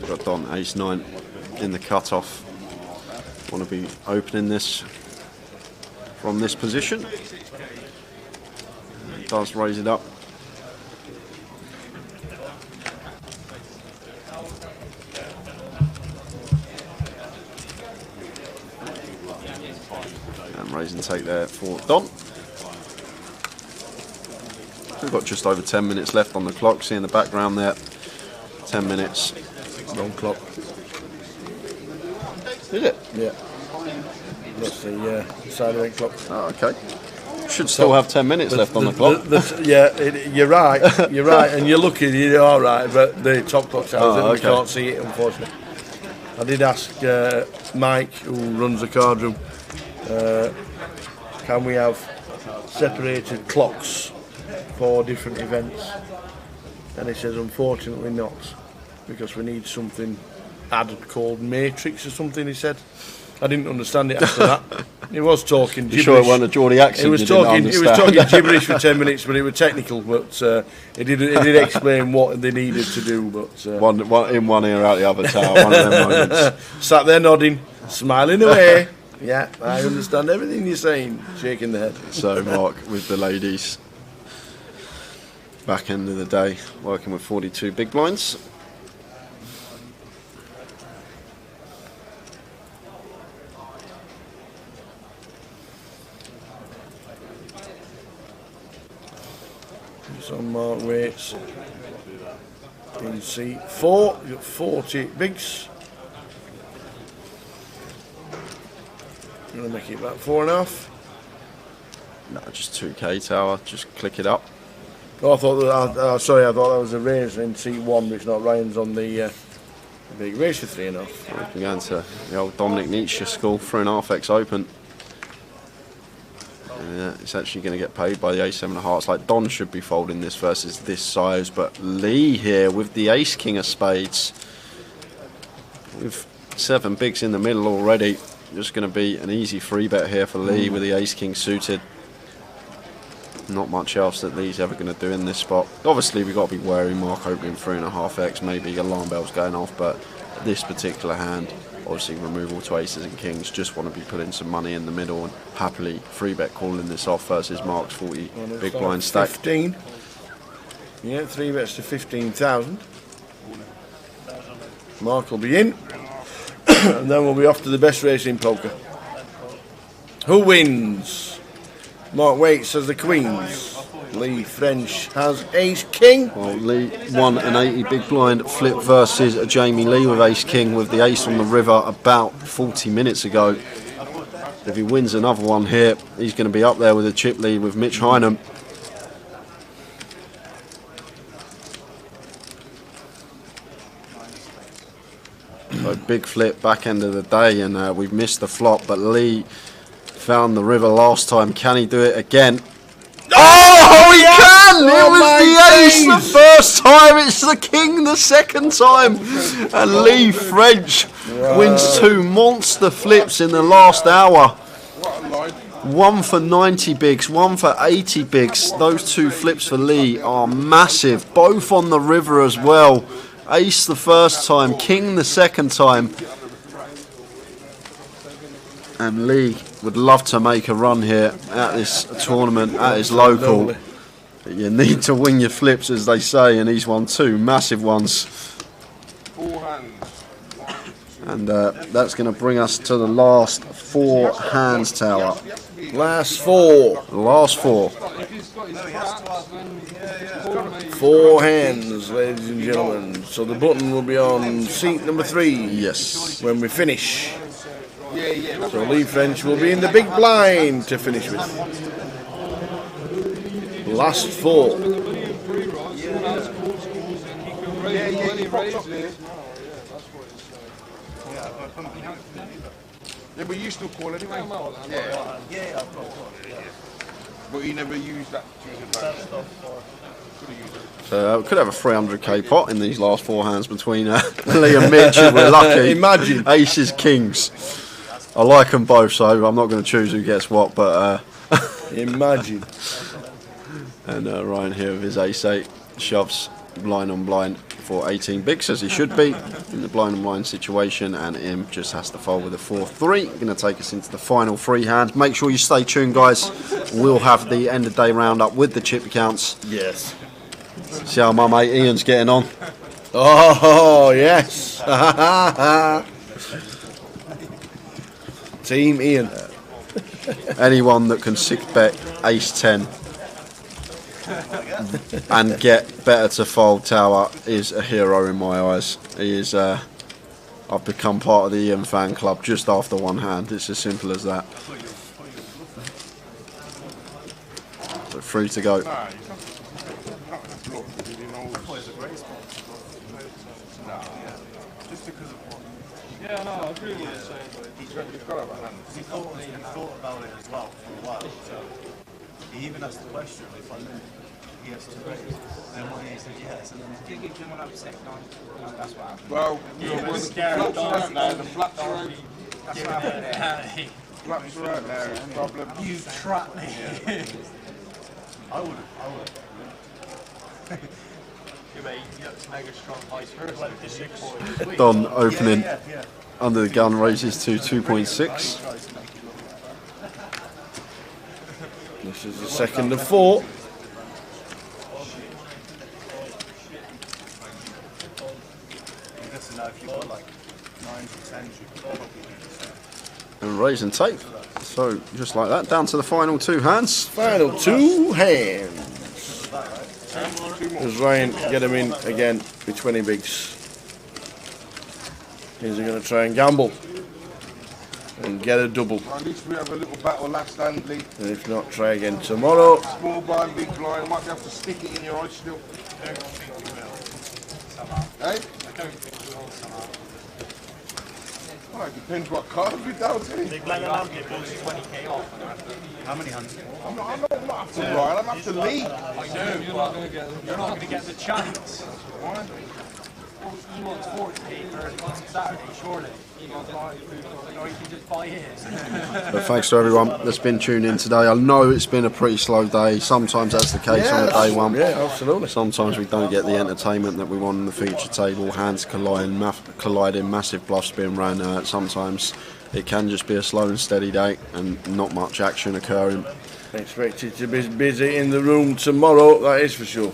Got Don ace-9 in the cut-off. Want to be opening this from this position. Does raise it up. And raise and take there for Don. We've got just over 10 minutes left on the clock. See in the background there, 10 minutes. Wrong clock. Is it? Yeah. That's the side event clock. Oh, okay. Should still have 10 minutes left on the clock. You're right. You're right, and you're looking. You're all right, but the top clock's out. Oh, We can't see it, unfortunately. I did ask Mike, who runs the card room, can we have separated clocks for different events? And he says, unfortunately not, because we need something added called Matrix or something, he said. I didn't understand it after that. He was talking gibberish. You sure it wasn't a Geordie accent? He was talking gibberish for 10 minutes, but it was technical. But he did explain what they needed to do. But one in one ear, out the other tail. One of them moments. Sat there nodding, smiling away. Yeah, I understand everything you're saying. Shaking the head. So Mark with the ladies. Back end of the day, working with 42 big blinds. On Mark Waits in C4, you've got 40 bigs. I'm going to make it about 4.5. No, just 2K tower, just click it up. Oh, I thought that, sorry, I thought that was a raise in C1, which not Ryan's on the big raise for 3.5. We can go into the old Dominic Nietzsche school, 3.5x open. It's actually going to get paid by the ace-7 of hearts. Like Don should be folding this versus this size, but Lee here with the ace-king of spades, with 7 bigs in the middle already, just going to be an easy free bet here for Lee with the ace-king suited. Not much else that Lee's ever going to do in this spot. Obviously we've got to be wary. Mark opening 3.5x, maybe alarm bells going off, but this particular hand, obviously removal to aces and kings, just want to be putting some money in the middle and happily free bet calling this off versus Mark's 40 big blind stack. 15. Yeah, 3 bets to 15,000. Mark will be in. And then we'll be off to the best race in poker. Who wins? Mark Waits has the queens. Lee French has ace king. Well, Lee won an 80 big blind flip versus Jamie Lee with ace king with the ace on the river about 40 minutes ago. If he wins another one here, he's going to be up there with a chip lead with Mitch Hynam. So big flip back end of the day, and we've missed the flop, but Lee found the river last time. Can he do it again? Oh, he can! It was the ace the first time, it's the king the second time. And Lee French wins 2 monster flips in the last hour. One for 90 bigs, one for 80 bigs. Those 2 flips for Lee are massive, both on the river as well. Ace the first time, king the second time. And Lee would love to make a run here at this tournament, at his local. But you need to win your flips, as they say, and he's won 2 massive ones. 4 hands. And that's going to bring us to the last 4 hands tower. Last 4. Last 4. 4 hands, ladies and gentlemen. So the button will be on seat number 3. Yes. When we finish. So Lee French will be in the big blind to finish with. Last 4. Yeah, but you still call anyway. Yeah. But you never used that to his advantage. So we could have a 300k pot in these last 4 hands between Lee and Mitch if we're lucky. Imagine. Aces, kings. I like them both, so I'm not going to choose who gets what, but... Imagine. And Ryan here with his ace-8 shoves blind on blind for 18 bigs, as he should be in the blind on blind situation, and Im just has to fold with a 4-3. Going to take us into the final 3 hands. Make sure you stay tuned, guys. We'll have the end of day roundup with the chip counts. Yes. See how my mate Ian's getting on. Oh, yes. Team Ian. Anyone that can 6-bet ace-10 and get better to fold tower is a hero in my eyes. He is. I've become part of the Ian fan club just after one hand. It's as simple as that. So 3 to go. Yeah, no, I agree with what you're saying, but he's got to have a hand. He thought about it as well for a while. So he even asked the question if I knew he has to raise. Then when he said yes, and then he did give him an upset on. That's what happened. Well, when the flaps are out now, the flaps are out. Flaps are out now, it's a problem. You trapped me. I would. Don opening under the gun raises to 2.6. This is the second of 4. And raise and take. So just like that, down to the final 2 hands. Final 2 hands. Does Ryan get him in again with 20 bigs? Is he going to try and gamble and get a double? At least we have a little battle last hand, Lee. And if not, try again tomorrow. Small blind, big blind. I might have to stick it in your eyes still. I don't think we will. Eh? I don't think we will somehow. Well, it depends what cards we dealt in. Big blind and hand gives 20k off. How many hands? I'm not after Ryan, I'm after Lee. I know, you're not going to get the chance. Why? He wants 40k for Saturday, surely. You can just buy his. But thanks to everyone that's been tuned in today. I know it's been a pretty slow day. Sometimes that's the case on a day one. Yeah, absolutely. Sometimes we don't get the entertainment that we want on the feature table. Hands colliding, massive bluffs being ran out. Sometimes it can just be a slow and steady day and not much action occurring. Expected to be busy in the room tomorrow, that is for sure.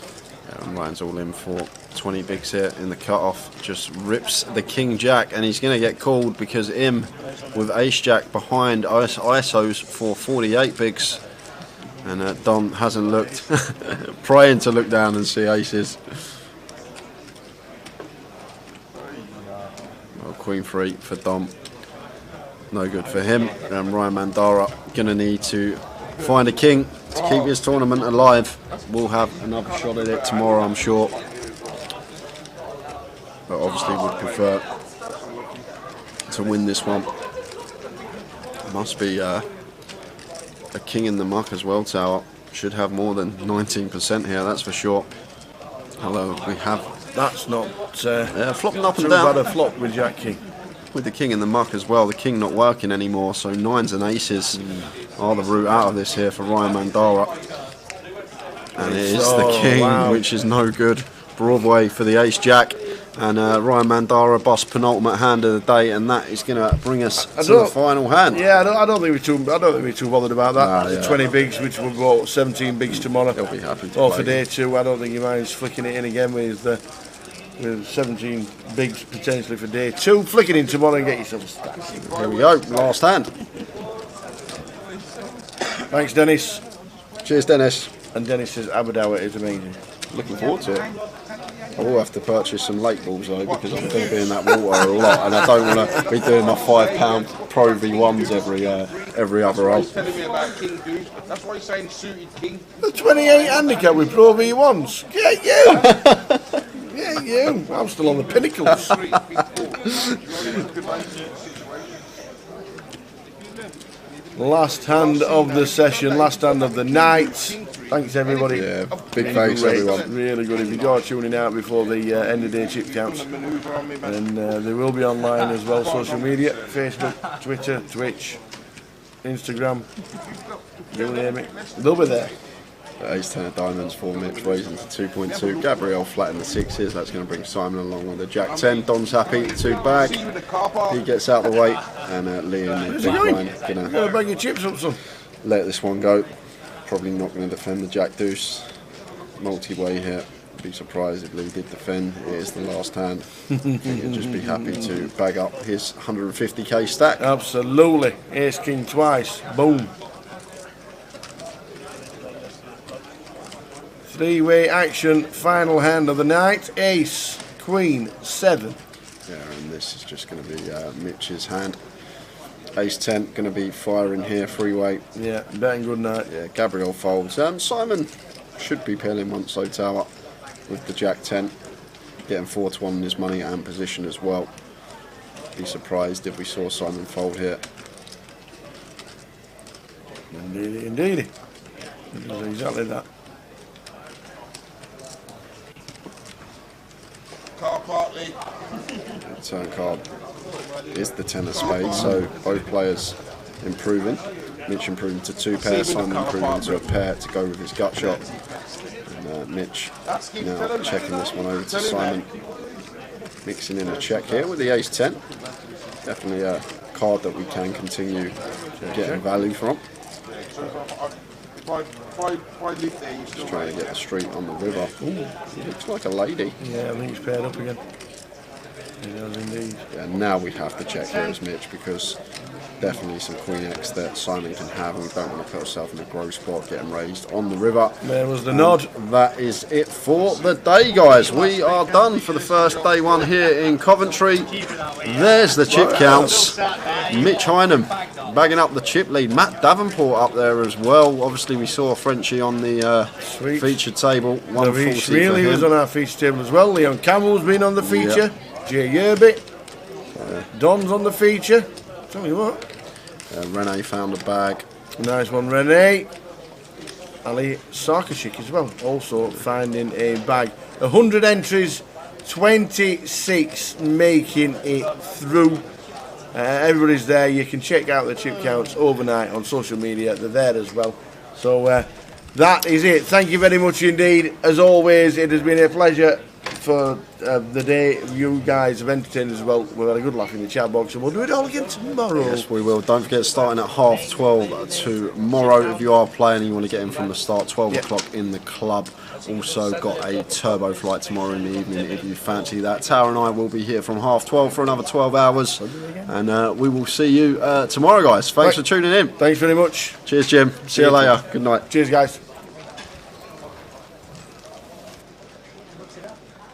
Yeah, and Ryan's all in for 20 bigs here in the cut-off. Just rips the King Jack, and he's going to get called because Im with Ace Jack behind ISOs for 48 bigs. And Don hasn't looked, praying to look down and see aces. Well, Queen 3 for Dom. No good for him. And Ryan Mandara going to need to find a king to keep his tournament alive. We'll have another shot at it tomorrow, I'm sure. But obviously would prefer to win this one. Must be a king in the muck as well, Tower. Should have more than 19% here, that's for sure. Hello, we have... That's not flopping up and too down. bad a flop with Jack King. With the king in the muck as well, the king not working anymore, so 9s and aces are the route out of this here for Ryan Mandara. And it is the king, which is no good. Broadway for the ace jack, and Ryan Mandara busts penultimate hand of the day, and that is going to bring us to the final hand. Yeah, I don't think we're too bothered about that. Nah, yeah. 20 bigs, which will go 17 bigs tomorrow. He'll be happy to Or play for day 2, I don't think he minds flicking it in again with 17 bigs potentially for day 2. Flick it in tomorrow and get yourself a stack. Here we go, last hand. Thanks, Dennis. Cheers, Dennis. And Dennis says Aberdour is amazing. Looking forward to it. I will have to purchase some lake balls though, because I'm going to be in that water a lot, and I don't want to be doing my £5 Pro V1s every other hole. Telling me about King, dude. That's why he's saying suited King. The 28 handicap with Pro V1s. Get you! Get you! I'm still on the pinnacles. Last hand of the session, last hand of the night. Thanks everybody. Yeah, big thanks everyone. Really good. If you are tuning out before the end of day chip counts, and they will be online as well, social media, Facebook, Twitter, Twitch, Instagram, you name it, they'll be there. Ace-10 of diamonds for Mitch, raising to 2.2. Gabriel flat in the 6s. That's going to bring Simon along on the Jack-10. Don's happy to bag. He gets out the way, and Liam in the big line You're going to bag your chips up, son. let this one go. Probably not going to defend the Jack-Deuce. Multi-way here. Be surprised if Lee did defend. It is the last hand. He'll just be happy to bag up his 150k stack. Absolutely. Ace King twice. Boom. Three-way action. Final hand of the night. Ace, Queen, 7. Yeah, and this is just going to be Mitch's hand. Ace-10 going to be firing here, three-way. Yeah, betting good night. Yeah, Gabriel folds. Simon should be peeling once so tower with the Jack-10, getting 4-1 in his money and position as well. Be surprised if we saw Simon fold here. Indeed, indeed. It does exactly that. Car partly. Turn card is the 10 of spades, so both players improving. Mitch improving to 2 pairs, Simon improving to a pair to go with his gut shot. And Mitch now checking this one over to Simon. Mixing in a check here with the Ace-10. Definitely a card that we can continue getting value from. Just trying to get the street on the river. Ooh, he looks like a lady. Yeah, I think he's paired up again. He does indeed. Yeah, now we have to check here as Mitch, because definitely some Queen X that Simon can have, and we don't want to put ourselves in a gross spot getting raised on the river. There was the nod. That is it for the day, guys. We are done for the first day one here in Coventry. There's the chip counts. Mitch Hynam bagging up the chip lead. Matt Davenport up there as well. Obviously we saw Frenchie on the featured table. 140 Really was on our feature table as well. Leon Campbell's been on the feature. Jay Yerbit. Don's on the feature. Tell you what. Rene found a bag. Nice one, Rene. Ali Sarkashik as well, also finding a bag. 100 entries, 26 making it through. Everybody's there. You can check out the chip counts overnight on social media. They're there as well. So that is it. Thank you very much indeed. As always, it has been a pleasure for the day. You guys have entertained as well. We've had a good laugh in the chat box, and we'll do it all again tomorrow. Yes, we will. Don't forget, starting at 12:30 tomorrow. If you are playing and you want to get in from the start, 12 o'clock in the club. Also got a turbo flight tomorrow in the evening if you fancy that. Tower and I will be here from 12:30 for another 12 hours. And we will see you tomorrow, guys. Thanks for tuning in. Thanks very much. Cheers, Jim. See you later. Good night. Cheers, guys.